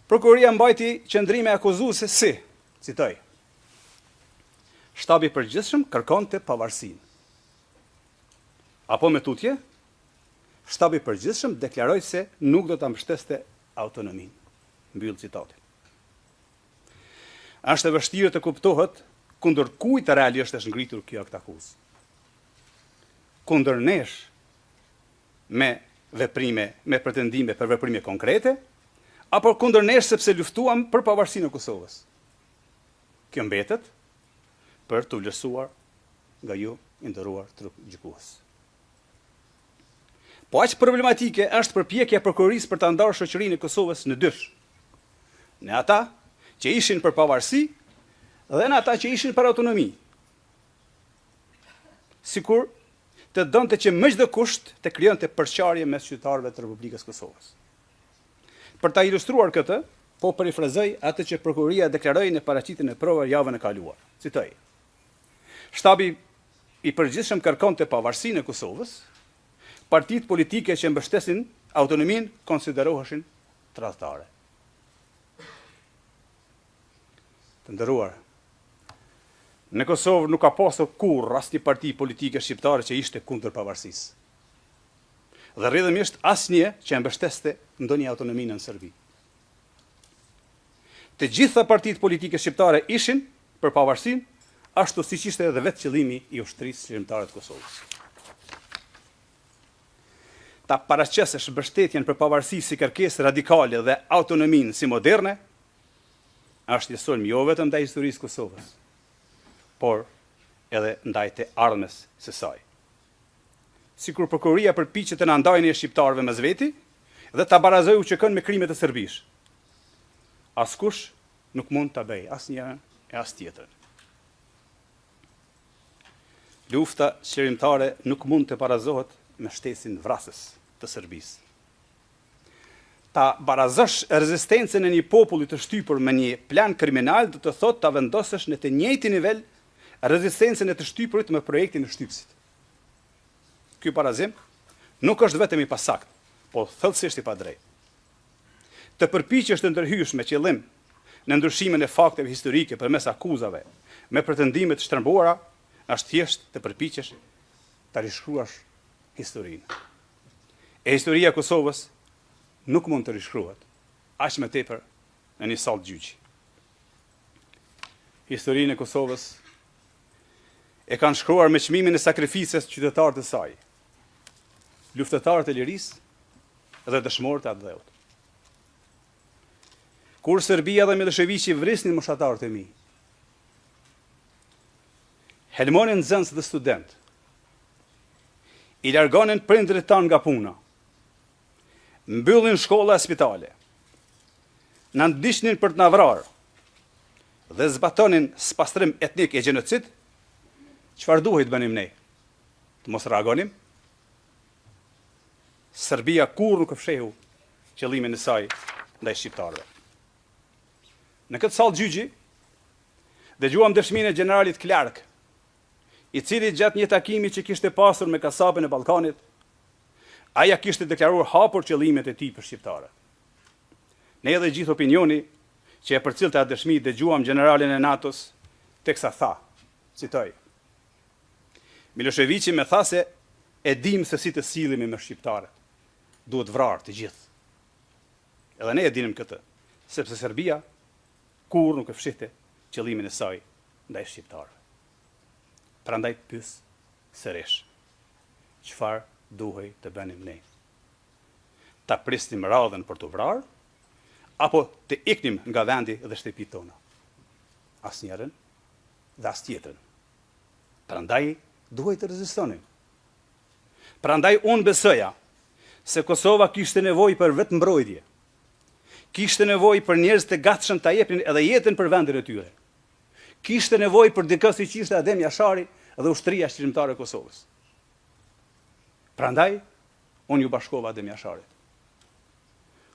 prokuroria mbajti qëndrime akuzuese si, citoj, shtabi i përgjithshëm kërkonte pavarësinë. Apo me tutje, shtabi i përgjithshëm deklaroi se nuk do ta mbështeste autonominë. Mbyll citatin. Është e vështirë të kuptohet kundër kujt realisht është ngritur kjo akt akuzë. Kundër nesh me pretendime për veprime konkrete, apo kundër nesh sepse luftuam për pavarësinë e Kosovës. Kjo mbetet për të vlerësuar nga ju i nderuar trup gjykues. Po aq problematike është përpjekja e prokurorisë për ta ndarë shoqërinë e Kosovës në dysh. Në ata që ishin për pavarësi dhe në ata që ishin për autonomi. Sikur të donte që me çdo kusht të krijonte përçarje mes qytetarëve të Republikës Kosovës. Për ta ilustruar këtë, po perifrazoj atë që prokuroria deklaroi në paraqitjen e provave javën e kaluar. Citoj: Shtabi i përgjithshëm kërkonte pavarësinë e Kosovës, partitë politike që mbështesin autonominë konsideroheshin tradhtare. Të nderuar, në Kosovë nuk ka pasur kurrë asnjë parti politike shqiptare që ishte kundër pavarësisë. Dhe rrjedhimisht asnjë që mbështeste ndonjë autonominë në Serbi. Të gjitha partitë politike shqiptare ishin për pavarësinë, ashtu siç ishte edhe vetë qëllimi i ushtrisë shqiptare të Kosovës. Ta paraqesesh mbështetjen për pavarësi si kërkesë radikale dhe autonominë si moderne, është një sulm jo vetëm ndaj historisë Kosovës, por edhe ndaj të ardhmes së saj. Sikur prokuroria përpiqet të na ndajnë e shqiptarëve mes veti dhe ta barazojë UÇK-n me krimet e Serbisë. Askush nuk mund ta bëjë asnjërin e as tjetrën. Lufta qërimtare nuk mund të barazohet me shtesin vrasës të Serbisë. Ta barazosh rezistencën e një populli të shtypur me një plan kriminal do të thotë ta vendosësh në të njëjtin nivel rezistencën e të shtypurit me projektin e shtypësit. Ky barazim nuk është vetëm i pasakt, po thellësisht i padrejtë. Të përpiqesh të ndërhysh me qëllim në ndryshimin e fakteve historike përmes akuzave me pretendime të shtrëmbuara, është thjesht të përpiqesh ta rishkruash historinë. E historia e Kosovës nuk mund të rishkruhet, aq më tepër në një sallë gjyqi. Historinë e Kosovës e kanë shkruar me çmimin e sakrificës qytetarët e saj, luftëtarët e lirisë dhe dëshmorët e atë dheut. Kur Serbia dhe Miloševiqi vrisnin moshatarët e mi, helmonin nxënës dhe student, i largonin prindërit tanë nga puna, mbyllin shkolla e spitale, në ndiqnin për të na vrarë dhe zbatonin spastrim etnik e gjenocid, çfarë duhet bënim ne? Të mos reagonim? Serbia kur nuk e fshehu qëllimin e saj ndaj shqiptarëve. Në këtë sallë gjyqi, dëgjuam dëshminë e generalit Clark, i cili gjatë një takimi që kishte pasur me kasapën e Ballkanit, aja kishte deklaruar hapur qëllimet e tij për shqiptarët. Ne edhe gjithë opinioni që e përcillte atë dëshmi dëgjuam generalin e NATO-s, teksa tha, citoj: Miloševiqi më tha se e dim se si të sillemi me shqiptarët. Duhet vrarë të gjithë. Edhe ne e dinim këtë, sepse Serbia kur nuk e fshihte qëllimin e saj ndaj shqiptarëve. Prandaj pyes sërish, çfarë duhej të bënim ne? Ta prisnim radhën për të vrarë, apo të iknim nga vendi dhe shtëpitë tona? Asnjërin dhe as tjetrën. Prandaj duhej të rezistonim. Prandaj unë besoja se Kosova kishte nevojë për vetë mbrojtje. Kishte nevojë për njerëz të gatshëm ta jepnin edhe jetën për vendin e tyre. Kishte nevojë për dikë siç ishte Adem Jashari dhe ushtria shqiptare e Kosovës. Prandaj unë ju bashkova Adem Jasharit.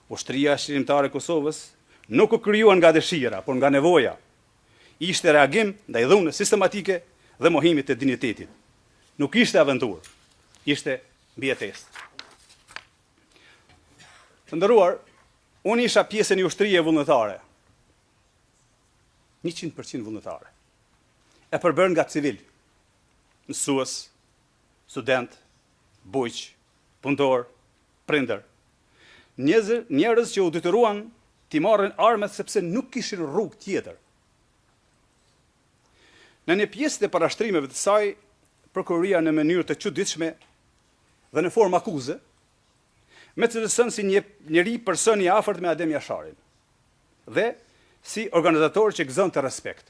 Ushtria shqiptare e Kosovës nuk u krijuan nga dëshira, por nga nevoja. Ishte reagim ndaj dhunës sistematike dhe mohimit të dinjitetit. Nuk ishte aventurë, ishte mbijetesë. Të nderuar, unë isha pjesë e një ushtrie vullnetare. 100% vullnetare. E përbërë nga civil, mësues, student, bujq, punëtor, prindër. Njerëz që u detyruan t'i marrin armët sepse nuk kishin rrugë tjetër. Në një pjesë të parashtrimeve të saj, prokuroria në mënyrë të çuditshme dhe në formë akuze, me cilësën si njëri person i afërt me Adem Jasharin, dhe si organizator që gëzon të respekt.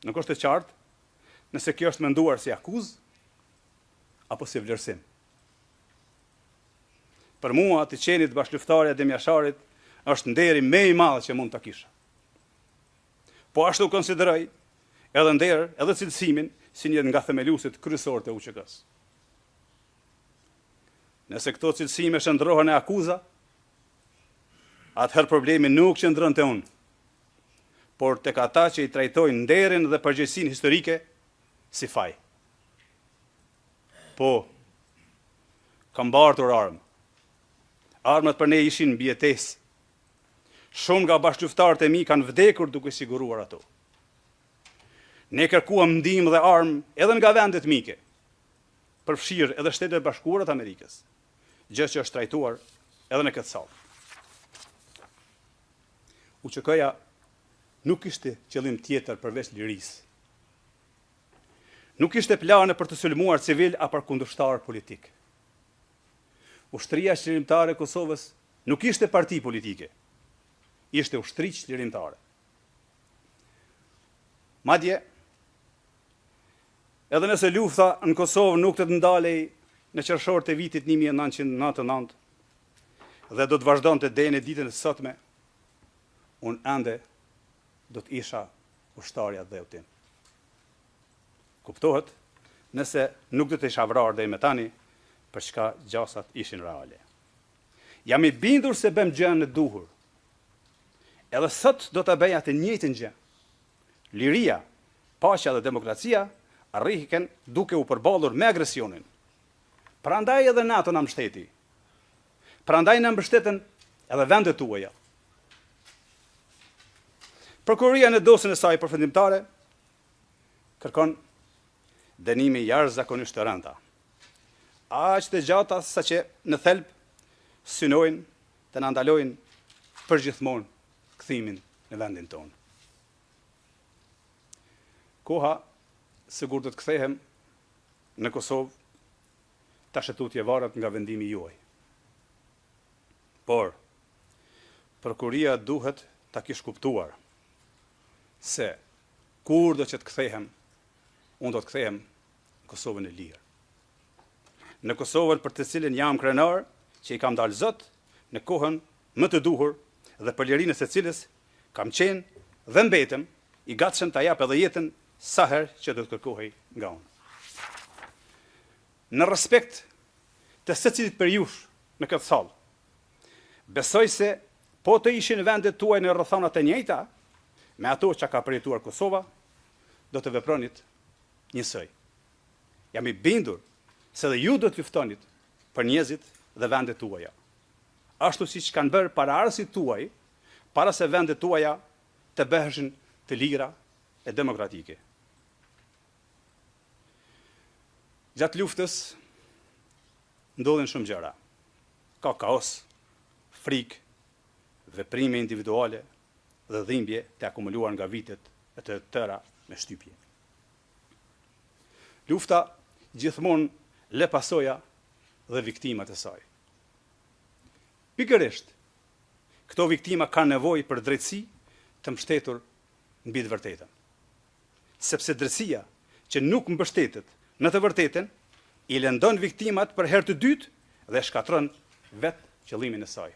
Nuk është e qartë nëse kjo është menduar si akuzë apo si vlerësim. Për mua, të qenit bashkëluftari Adem Jasharit është nderi më i madh që mund ta kisha. Po ashtu konsideroj edhe nder, edhe cilësimin si një nga themeluesit kryesorë të UÇK-s. Nëse këto cilësime shndrohen e akuza, atëherë problemi nuk qëndron te unë, por tek ata që i trajtojnë nderin dhe përgjegjësinë historike si faj. Po, kam mbartur armë. Armët për ne ishin mbi jetesë. Shumë nga bashkëluftarët e mi kanë vdekur duke siguruar ato. Ne kërkuam ndihmë dhe armë edhe nga vendet mike, përfshirë edhe Shtetet e Bashkuara të Amerikës, gjë që është trajtuar edhe në këtë sallë. UÇK-ja nuk ishte qëllim tjetër përveç lirisë. Nuk ishte plane për të sulmuar civil apo kundërshtar politik. Ushtria Çlirimtare e Kosovës nuk ishte parti politike, ishte ushtri çlirimtare. Madje, edhe nëse lufta në Kosovë nuk të ndalej në qershor të vitit 1999 dhe do të vazhdonte deri në ditën e sotme, unë ende do të isha ushtarja dhe utin. Kuptohet, nëse nuk do të isha vrarë deri më tani, për çka gjasat ishin reale. Jam i bindur se bëm gjën e duhur. Edhe sot do ta bëja të njëjtën gjë. Liria, paqja dhe demokracia arrihen duke u përballur me agresionin. Prandaj edhe NATO na mbështeti. Prandaj na mbështeten edhe vendet tuaja. Prokuroria në dosjen e saj përfundimtare kërkon dënime jashtëzakonisht të rënda. Aq të gjata saqë në thelb synojnë të na ndalojnë përgjithmonë kthimin në vendin tonë. Koha sigur do të kthehem në Kosovë, tash tutje varet nga vendimi juaj. Por prokuroria duhet ta kish kuptuar se kur do që të kthehem, unë do të kthehem në Kosovën e lirë. Në Kosovën për të cilën jam krenar, që i kam dalë Zot, në kohën më të duhur dhe për lirinë e secilës, kam qenë dhe mbetem i gatshëm ta jap edhe jetën sa herë që do të kërkohej nga unë. Në respekt të secilit për jush në këtë sallë, besoj se po të ishin vendet tuaj në rrethana të njëjta me ato që ka përjetuar Kosova, do të vepronit njësoj. Jam i bindur se dhe ju do të luftonit për njerëzit dhe vendet tuaja. Ashtu siç kanë bërë paraardhësit tuaj, para se vendet tuaja të bëheshin të lira e demokratike. Gjatë luftës ndodhin shumë gjëra. Ka kaos, frikë, veprime individuale dhe dhimbje të akumuluar nga vitet e të tëra me shtypje. Lufta gjithmonë le pasoja dhe viktimat e saj. Pikërisht, këto viktima kanë nevojë për drejtësi të mbështetur mbi të vërtetën. Sepse drejtësia që nuk mbështetet në të vërtetën i lëndon viktimat për herë të dytë dhe shkatron vetë qëllimin e saj.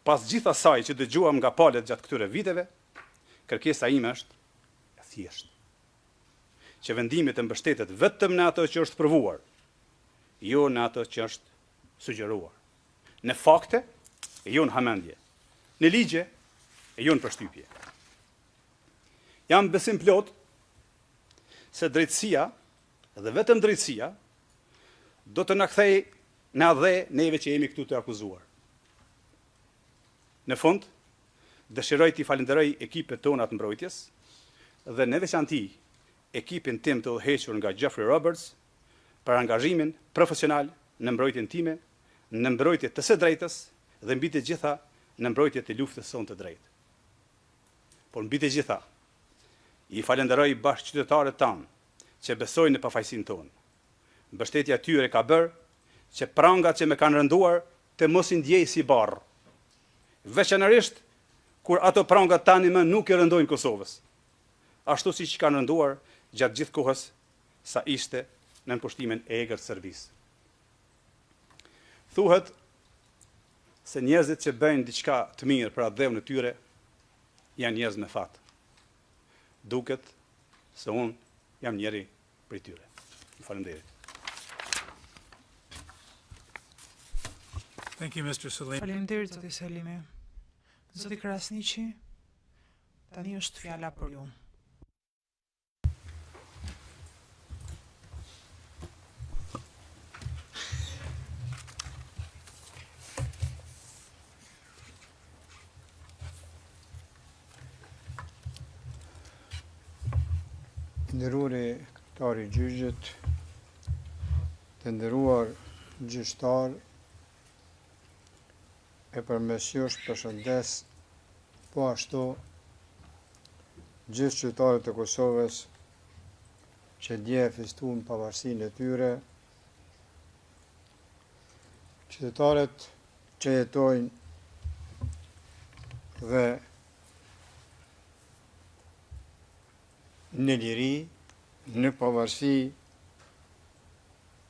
Pas gjithë asaj që dëgjuam nga palët gjatë këtyre viteve, kërkesa ime është e thjeshtë. Që vendimi të mbështetet vetëm në ato që është provuar, jo në ato që është sugjeruar. Në fakte, e jo në hamendje. Në ligje, e jo në përshtypje. Jam besim plot se drejtësia, dhe vetëm drejtësia, do të na kthej na dhe neve që jemi këtu të akuzuar. Në fund, dëshiroj t'i falenderoj ekipet tona të mbrojtjes dhe në veçanti ekipin tim të udhëhequr nga Jeffrey Roberts për angazhimin profesional në mbrojtjen time, në mbrojtje të së drejtës dhe mbi të gjitha në mbrojtje të luftës sonë të drejtë. Por mbi të gjitha, i falenderoj bashkëqytetarët tanë që besojnë në pafajësinë tonë. Mbështetja tyre ka bërë që prangat që më kanë rënduar të mos i ndjej si barr. Veçanërisht kur ato prangat tani më nuk i rëndojnë Kosovës, ashtu siç kanë rënduar gjatë gjithë kohës sa ishte në nënpushtimin e egër servisë. Thuhet se njerëzit që bëjnë diçka të mirë për atë dhëvën e tyre janë njerëz me fat. Duket se unë jam njëri prej tyre. Faleminderit. Thank you, Mr. Salim. Faleminderit zoti Selimi. Zoti Krasniqi, tani është fjala për ju. Nderuari këtari gjyqët, të nderuar gjyqtar, e përmes jush përshëndes po ashtu gjithë qytetarët e Kosovës që dje e festuan pavarësinë e tyre, qytetarët që jetojnë dhe në liri, në pavarësi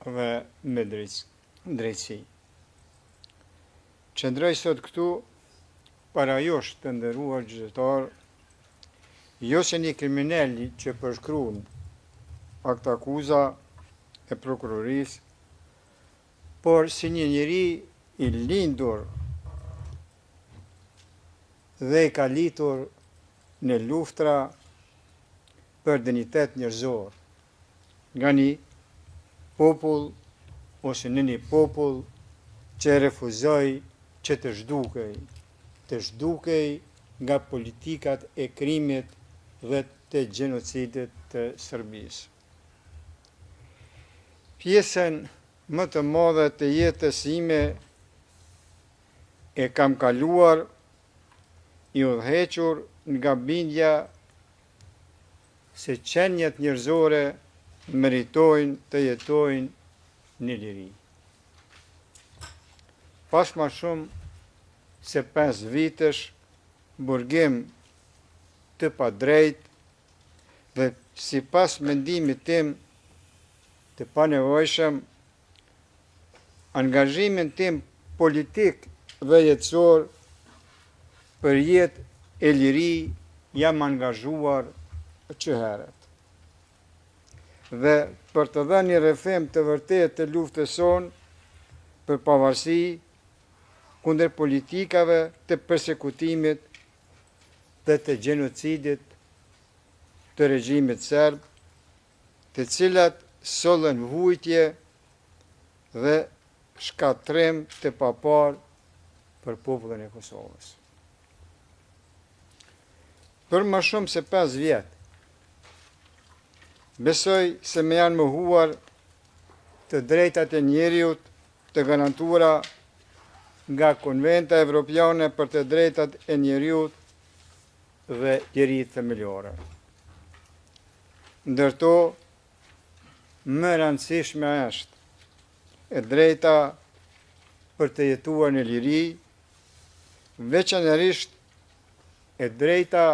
dhe me drejtësi. Qëndroj sot këtu para jush të nderuar gjyqtar, jo se një kriminali që përshkruan akt akuza e prokurorisë, por si një njeri i lindur dhe i kalitur në luftra për dinitet njerëzor, nga një popull ose në një popull që refuzoi që të zhdukej nga politikat e krimit dhe të gjenocidit të Serbisë. Pjesën më të madhe të jetës ime e kam kaluar i udhëhequr nga bindja se qenjet njerëzore meritojnë të jetojnë në liri. Pas ma shumë se 5 vitesh burgim të padrejt dhe si pas mendimit tim të panevojshëm, angazhimin tim politik dhe jetësor për jetë e liri jam angazhuar që heret. Dhe për të dhënë një rrëfim të vërtet të luftës sonë për pavarësi, kundër politikave të persekutimit dhe të gjenocidit të regjimit serb, të cilat sollën vujtje dhe shkatrim të papar për popullin e Kosovës. Për më shumë se 5 vjetë, besoj se me janë mohuar të drejtat e njeriut të garantuara nga Konventa Evropiane për të drejtat e njeriut dhe lirit themelore. Ndërto, më rëndësishme është e drejta për të jetuar në liri, veçanërisht e drejta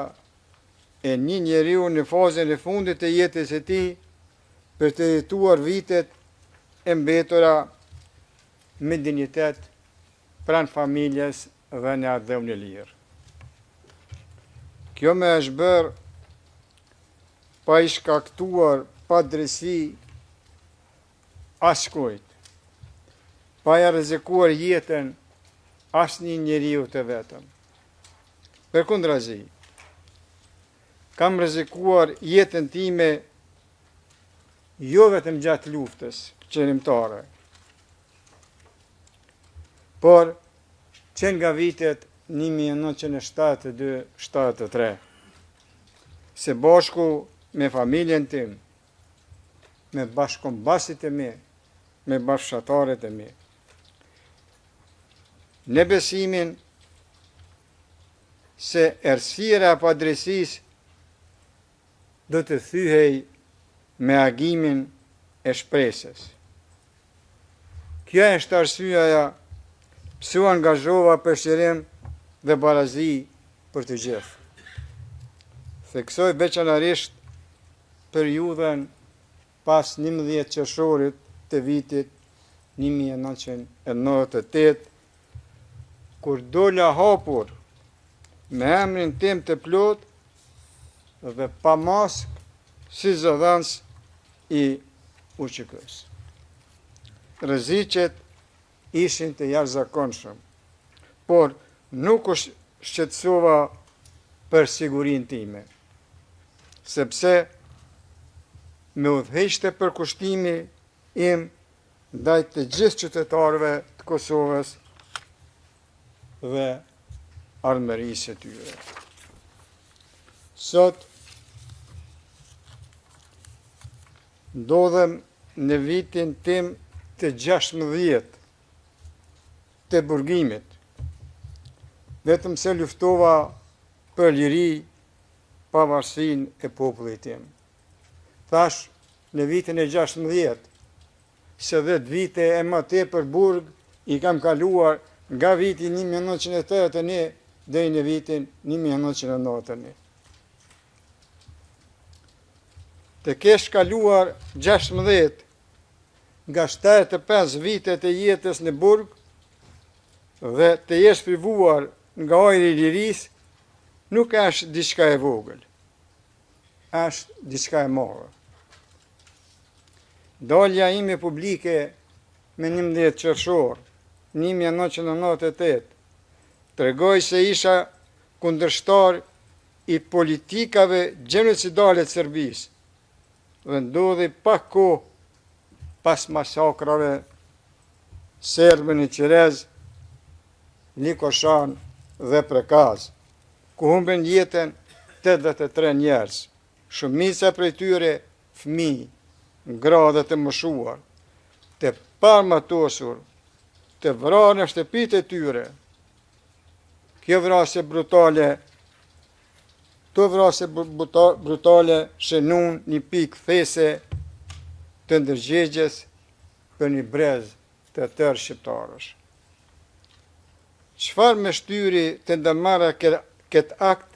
e një njeriu në fazën e fundit të jetës e tij për të jetuar vitet e mbetura me dinjitet pranë familjes dhe në ardhëm në lirë. Kjo me është bërë pa i shkaktuar pa drejtësi askujt, pa ja rrezikuar jetën asnjë njeriu të vetëm. Përkundrazi, kam rrezikuar jetën time jo vetëm gjatë luftës qërimtare, por që nga vitet 1972-73, se bashku me familjen tim, me bashkëkombasit e mi, me bashkëshatarët e mi, në besimin se errësira e padrejtësisë do të thyhej me agimin e shpresës. Kjo është arsyeja pse u angazhova për shërim dhe barazi për të gjithë. Theksoj veçanërisht periudhën pas 11 qershorit të vitit 1998, kur dola hapur me emrin tim të plot dhe pa mask si zëdhënës i UÇK-s. Rreziqet ishin të jashtëzakonshëm, por nuk u shqetësova për sigurinë time, sepse me udhëheqte përkushtimi im ndaj të gjithë qytetarëve të Kosovës dhe armërisë së tyre. Sot ndodhem në vitin tim të 16 të burgimit, vetëm se luftova për liri pavarësinë e popullit tim. Thash në vitin e 16, se 10 vite e më tepër burg i kam kaluar nga viti 1981 deri në vitin 1991. Të kesh kaluar 16 nga 75 vitet e jetës në burg dhe të jesh privuar nga ajri i lirisë, nuk është diçka e vogël, është diçka e madhe. Dalja ime publike me 11 qershor 1998 tregoi se isha kundërshtar i politikave gjenocidale të Serbisë dhe ndodhi pak kohë pas masakrave serbe në Qerez, Nikoshan dhe Prekaz, ku humben jetën 83 njerëz, shumica prej tyre fëmijë, gra të moshuar, të parmatosur, të vrarë në shtëpitë e tyre. Kjo vrasje brutale shënun një pikë these të ndërgjegjes për një brez të tërë shqiptarësh. Çfarë me shtyri të ndërmarrë këtë akt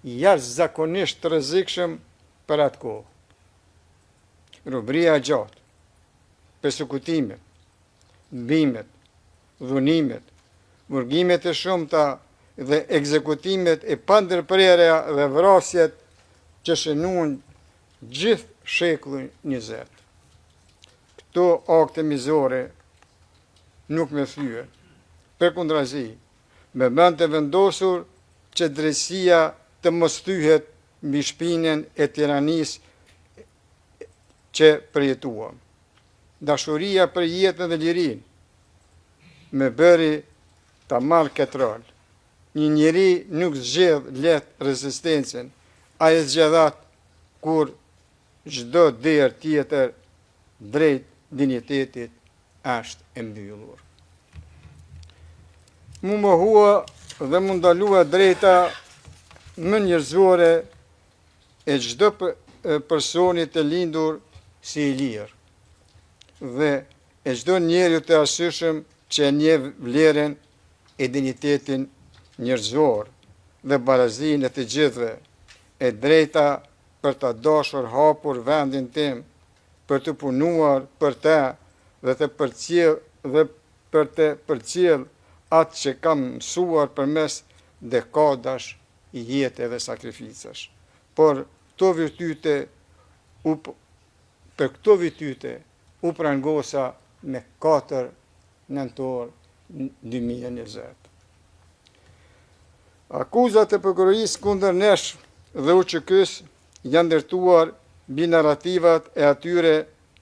jashtëzakonisht të rrezikshëm për atë kohë? Robëria e gjatë, persekutimet, mbimet, dhunimet, burgimet e shumta dhe ekzekutimet e pandërprerja dhe vrasjet që shënuan gjithë shekullin 20. Këto akte mizore nuk me thye, përkundrazi, me bënd të vendosur që drejtësia të mos thyhet mbi shpinën e tiranisë që përjetuam. Dashuria për jetën dhe lirinë me bëri ta marrë këtë rol. Një njeri nuk zgjedh lehtë rezistencën, ai zgjedhat kur çdo derë tjetër drejt dinjitetit është e mbyllur. Mu mohua dhe mu ndalua drejta më njerëzore e çdo personi të lindur si i lirë dhe e çdo njeri të arsyeshëm që e njeh vlerën e dinjitetin njerëzor dhe barazinë e të gjithëve, e drejta për të dashur hapur vendin tim, për të punuar për të dhe për të përcjell atë që kam mësuar përmes dekadash i jetë dhe sakrificash. Për këto virtyte u prangosa me 4 nëntor 2020. Akuzat e prokurorisë kundër nesh dhe UÇK-s janë ndërtuar mbi narrativat e atyre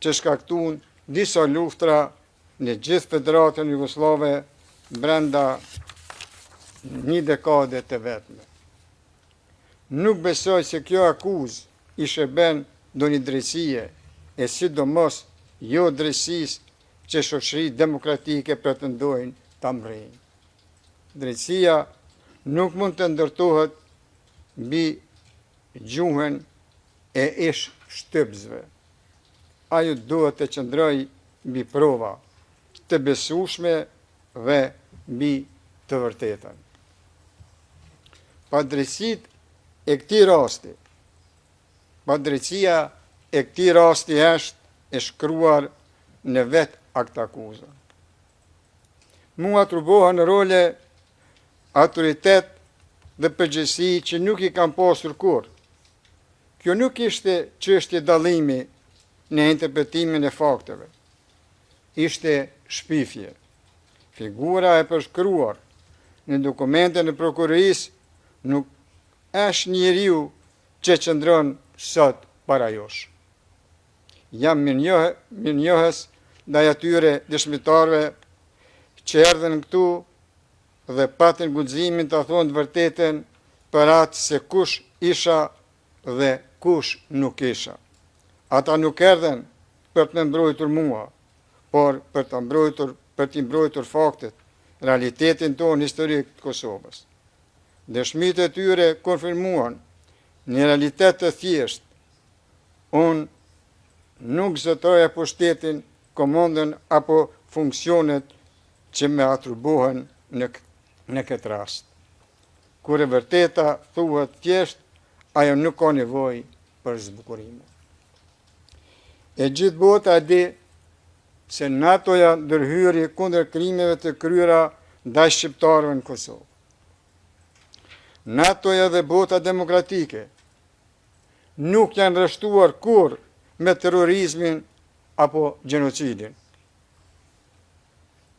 që shkaktuan disa luftra në gjithë Federatën Jugoslave brenda një dekade të vetme. Nuk besoj se kjo akuzë i shërben ndonjë drejtësie, e sidomos jo drejtësisë që shoqëritë demokratike pretendojnë ta mbrojnë. Drejtësia nuk mund të ndërtohet mbi gjuhën e ish shtypsve. Ajo duhet të qëndrojë mbi prova të besueshme dhe mbi të vërtetën. Padrejtësia e këtij rasti është e shkruar në vetë akt akuza. Mua atribuohen role autoritet dhe përgjegjësi që nuk i kam pasur kurrë. Kjo nuk ishte çështje dallimi në interpretimin e fakteve. Ishte shpifje. figura e përshkruar në dokumentin e prokurorisë nuk është njeriu që qëndron sot para josh. Jam mirënjohës ndaj atyre dëshmitarëve që erdhën këtu dhe patën guximin të thonë të vërtetën për atë se kush isha dhe kush nuk isha. Ata nuk erdhen për të më mbrojtur mua, por për të mbrojtur faktet, realitetin tonë historik të Kosovës. Dëshmitë e tyre konfirmuan një realitet të thjesht. Unë nuk zëtoja pushtetin, komandën apo funksionet që me atribuohen në këtë rast. Kur e vërteta thuhet thjesht, ajo nuk ka nevojë për zbukurime. E gjithë bota di se NATO-ja ndërhyri kundër krimeve të kryera ndaj shqiptarëve në Kosovë. NATO-ja dhe bota demokratike nuk janë rreshtuar kur me terrorizmin apo gjenocidin.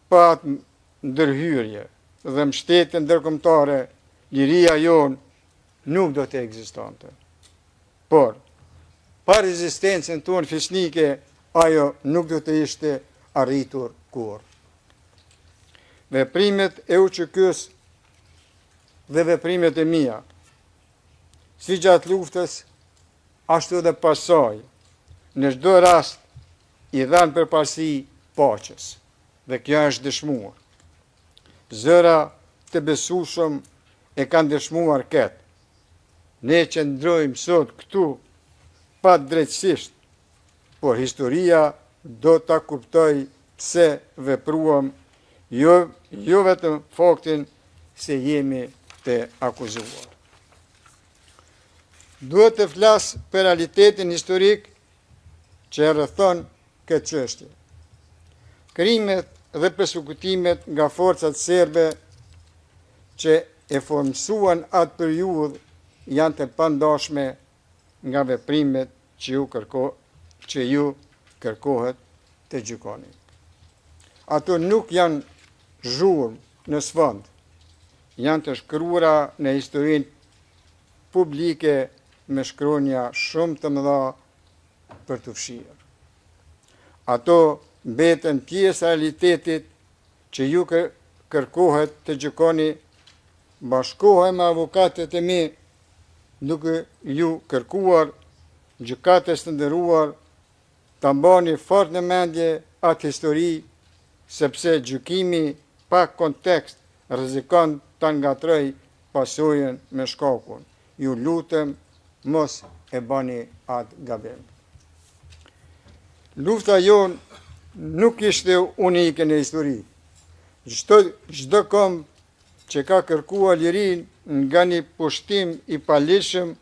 Pa atë ndërhyrje dhe mbështetje ndërkombëtare, liria jonë nuk do të ekzistonte. Por, pa rezistencën tonë fisnike, ajo nuk do të ishte arritur kur. Veprimet e UÇK-s dhe veprimet e mia, si gjatë luftës, ashtu dhe pasaj, në çdo rast i dhanë përparësi paqes, dhe kjo është dëshmuar. Zëra të besueshëm e kanë dëshmuar këtë. Ne qëndrojmë sot këtu pa drejtësisht, por historia do ta kuptoj pse vepruam, jo vetëm faktin se jemi të akuzuar. Duhet të flas për realitetin historik që rrethon këtë çështje. Krimet dhe persekutimet nga forcat serbe që e formësuan atë periudhë janë të pandashme nga veprimet që ju kërkohet të gjykoni. Ato nuk janë zhurmë në sfond, janë të shkruara në historinë publike me shkronja shumë të mëdha për të fshirë. Ato mbeten pjesë e realitetit që ju kërkohet të gjykoni. Bashkohem me avokatët e mi duke ju kërkuar gjykatës të nderuar ta mbani fort në mendje atë histori, sepse gjykimi pa kontekst rrezikon ta ngatroj pasojën me shkakun. Ju lutem mos e bani atë gabim. Lufta jonë nuk ishte unike në histori. Çdo kom që ka kërkuar lirin nga një pushtim i paligjshëm,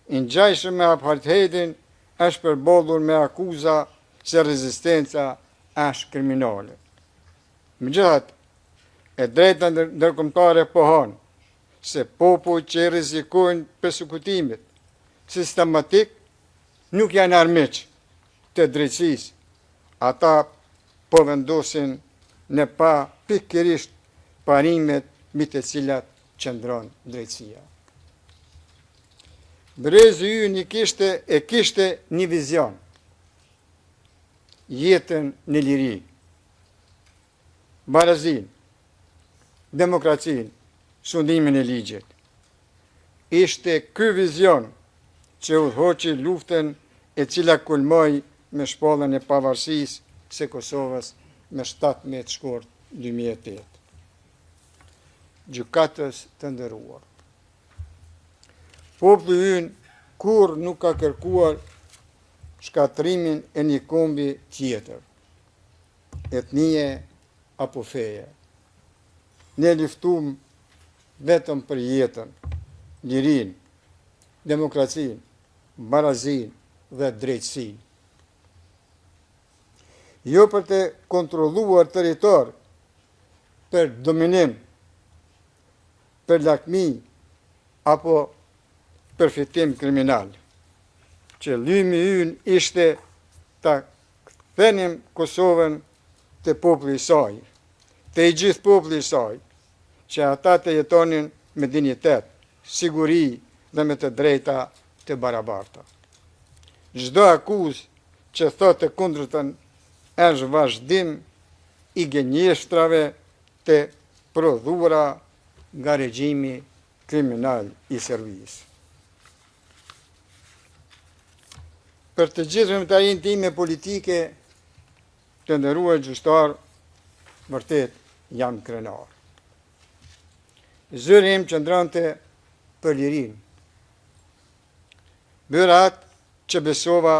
i ngjajshëm me apartheidin, është përballur me akuza se rezistenca është kriminale. Megjithatë, e drejta ndërkombëtare pohon se popujt që rrezikojnë persekutimet sistematik nuk janë armiq të drejtësisë. Ata po vendosin në pa pikërisht parimet mbi të cilat qëndron drejtësia. Brezi ynë kishte një vizion, jetën në liri, barazin, demokracin, sundimin e ligjit. Ishte ky vizion që udhëhoqi luftën e cila kulmoi me shpalljen e pavarësisë së Kosovës me 17 shkurt 2008. Gjykatës të nderuar. Populli ynë kur nuk ka kërkuar shkatrimin e një kombi tjetër, etnie apo feje. Ne luftuam vetëm për jetën, lirinë, demokracinë, barazinë dhe drejtësinë. Jo për të kontrolluar territor, për dominim, për lakmi apo përfitim kriminal. Qëllimi ynë ishte ta kthenim Kosovën te populli i saj, të i gjithë populli i saj, që ata të jetonin me dinjitet, siguri dhe me të drejta të barabarta. Çdo akuzë që thotë të kundërtën është vazhdim i gënjeshtrave të prodhura nga regjimi kriminal i Serbisë. Për të gjithë vëmëtarin time politike, të nderuar gjyqtar, vërtet jam krenar. Zëri im qëndronte për lirinë. Bëra atë që besova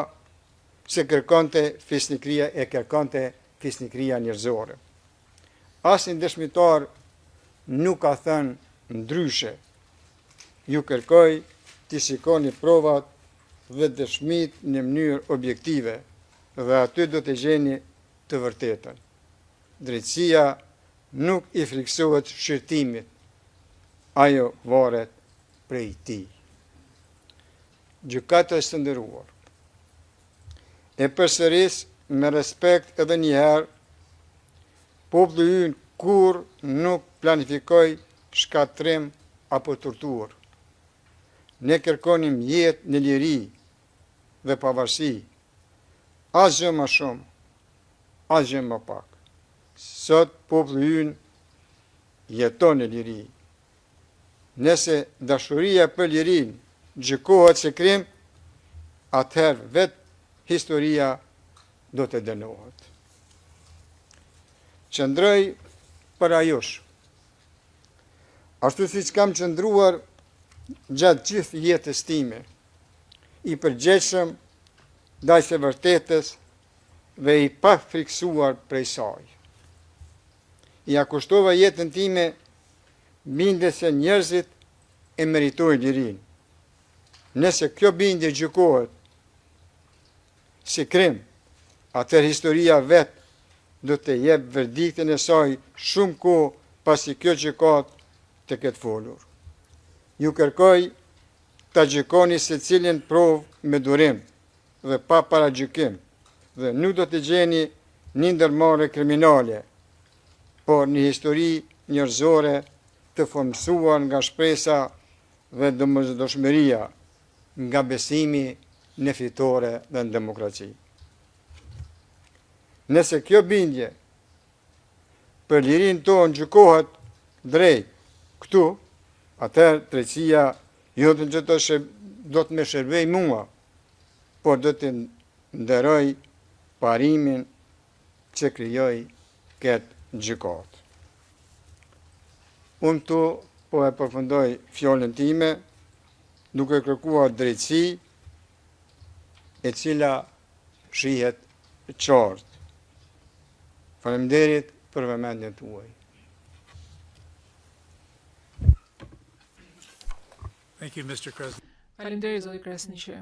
se kërkonte fisnikria njerëzore. Asnjë dëshmitar nuk ka thënë ndryshe. Ju kërkoj të shikoni provat dhe dëshmit në mënyrë objektive dhe aty do të gjeni të vërtetën. Drejtësia nuk i friksohet shqyrtimit, ajo varet prej tij. Gjykatës së nderuar, e përsëris me respekt edhe njëherë, populli ynë kur nuk planifikoj shkatrim apo torturë. Ne kërkonim jetë në liri dhe pavarësi, asgjë më shumë, asgjë më pak. Sot populli ynë jeton në liri. Nëse dashuria për lirinë gjykohet se krim, atëherë vetë historia do të dënohet. Qëndroj për ajosh, ashtu siç kam qëndruar gjatë gjithë jetës time, i përgjegjshëm ndaj së vërtetës dhe i pa friksuar prej saj. Ja kushtova jetën time bindje se njerëzit e meritojnë lirinë. Nëse kjo bindje gjykohet si krim, atëherë historia vetë do të jep verdiktin e saj shumë kohë pasi kjo gjykatë të ketë folur. Ju kërkoj ta gjykoni secilin provë me durim dhe pa paragjykim, dhe nuk do të gjeni një ndërmarrje kriminale, por një histori njerëzore të formsuar nga shpresa dhe domosdoshmëria, nga besimi në fitore dhe në demokraci. Nëse kjo bindje për lirinë tonë gjykohet drejt këtu, atëherë drejtësia jo do të më shërbej mua, por do të nderoj parimin që krijoj këtë gjykatë. Unë tu po e përfundoj fjalën time, duke kërkuar drejtësi e cila shihet qartë. Faleminderit për vëmendjen tuaj. Thank you, Mr. Krasniqi. Faleminderit zoti Krasniqi.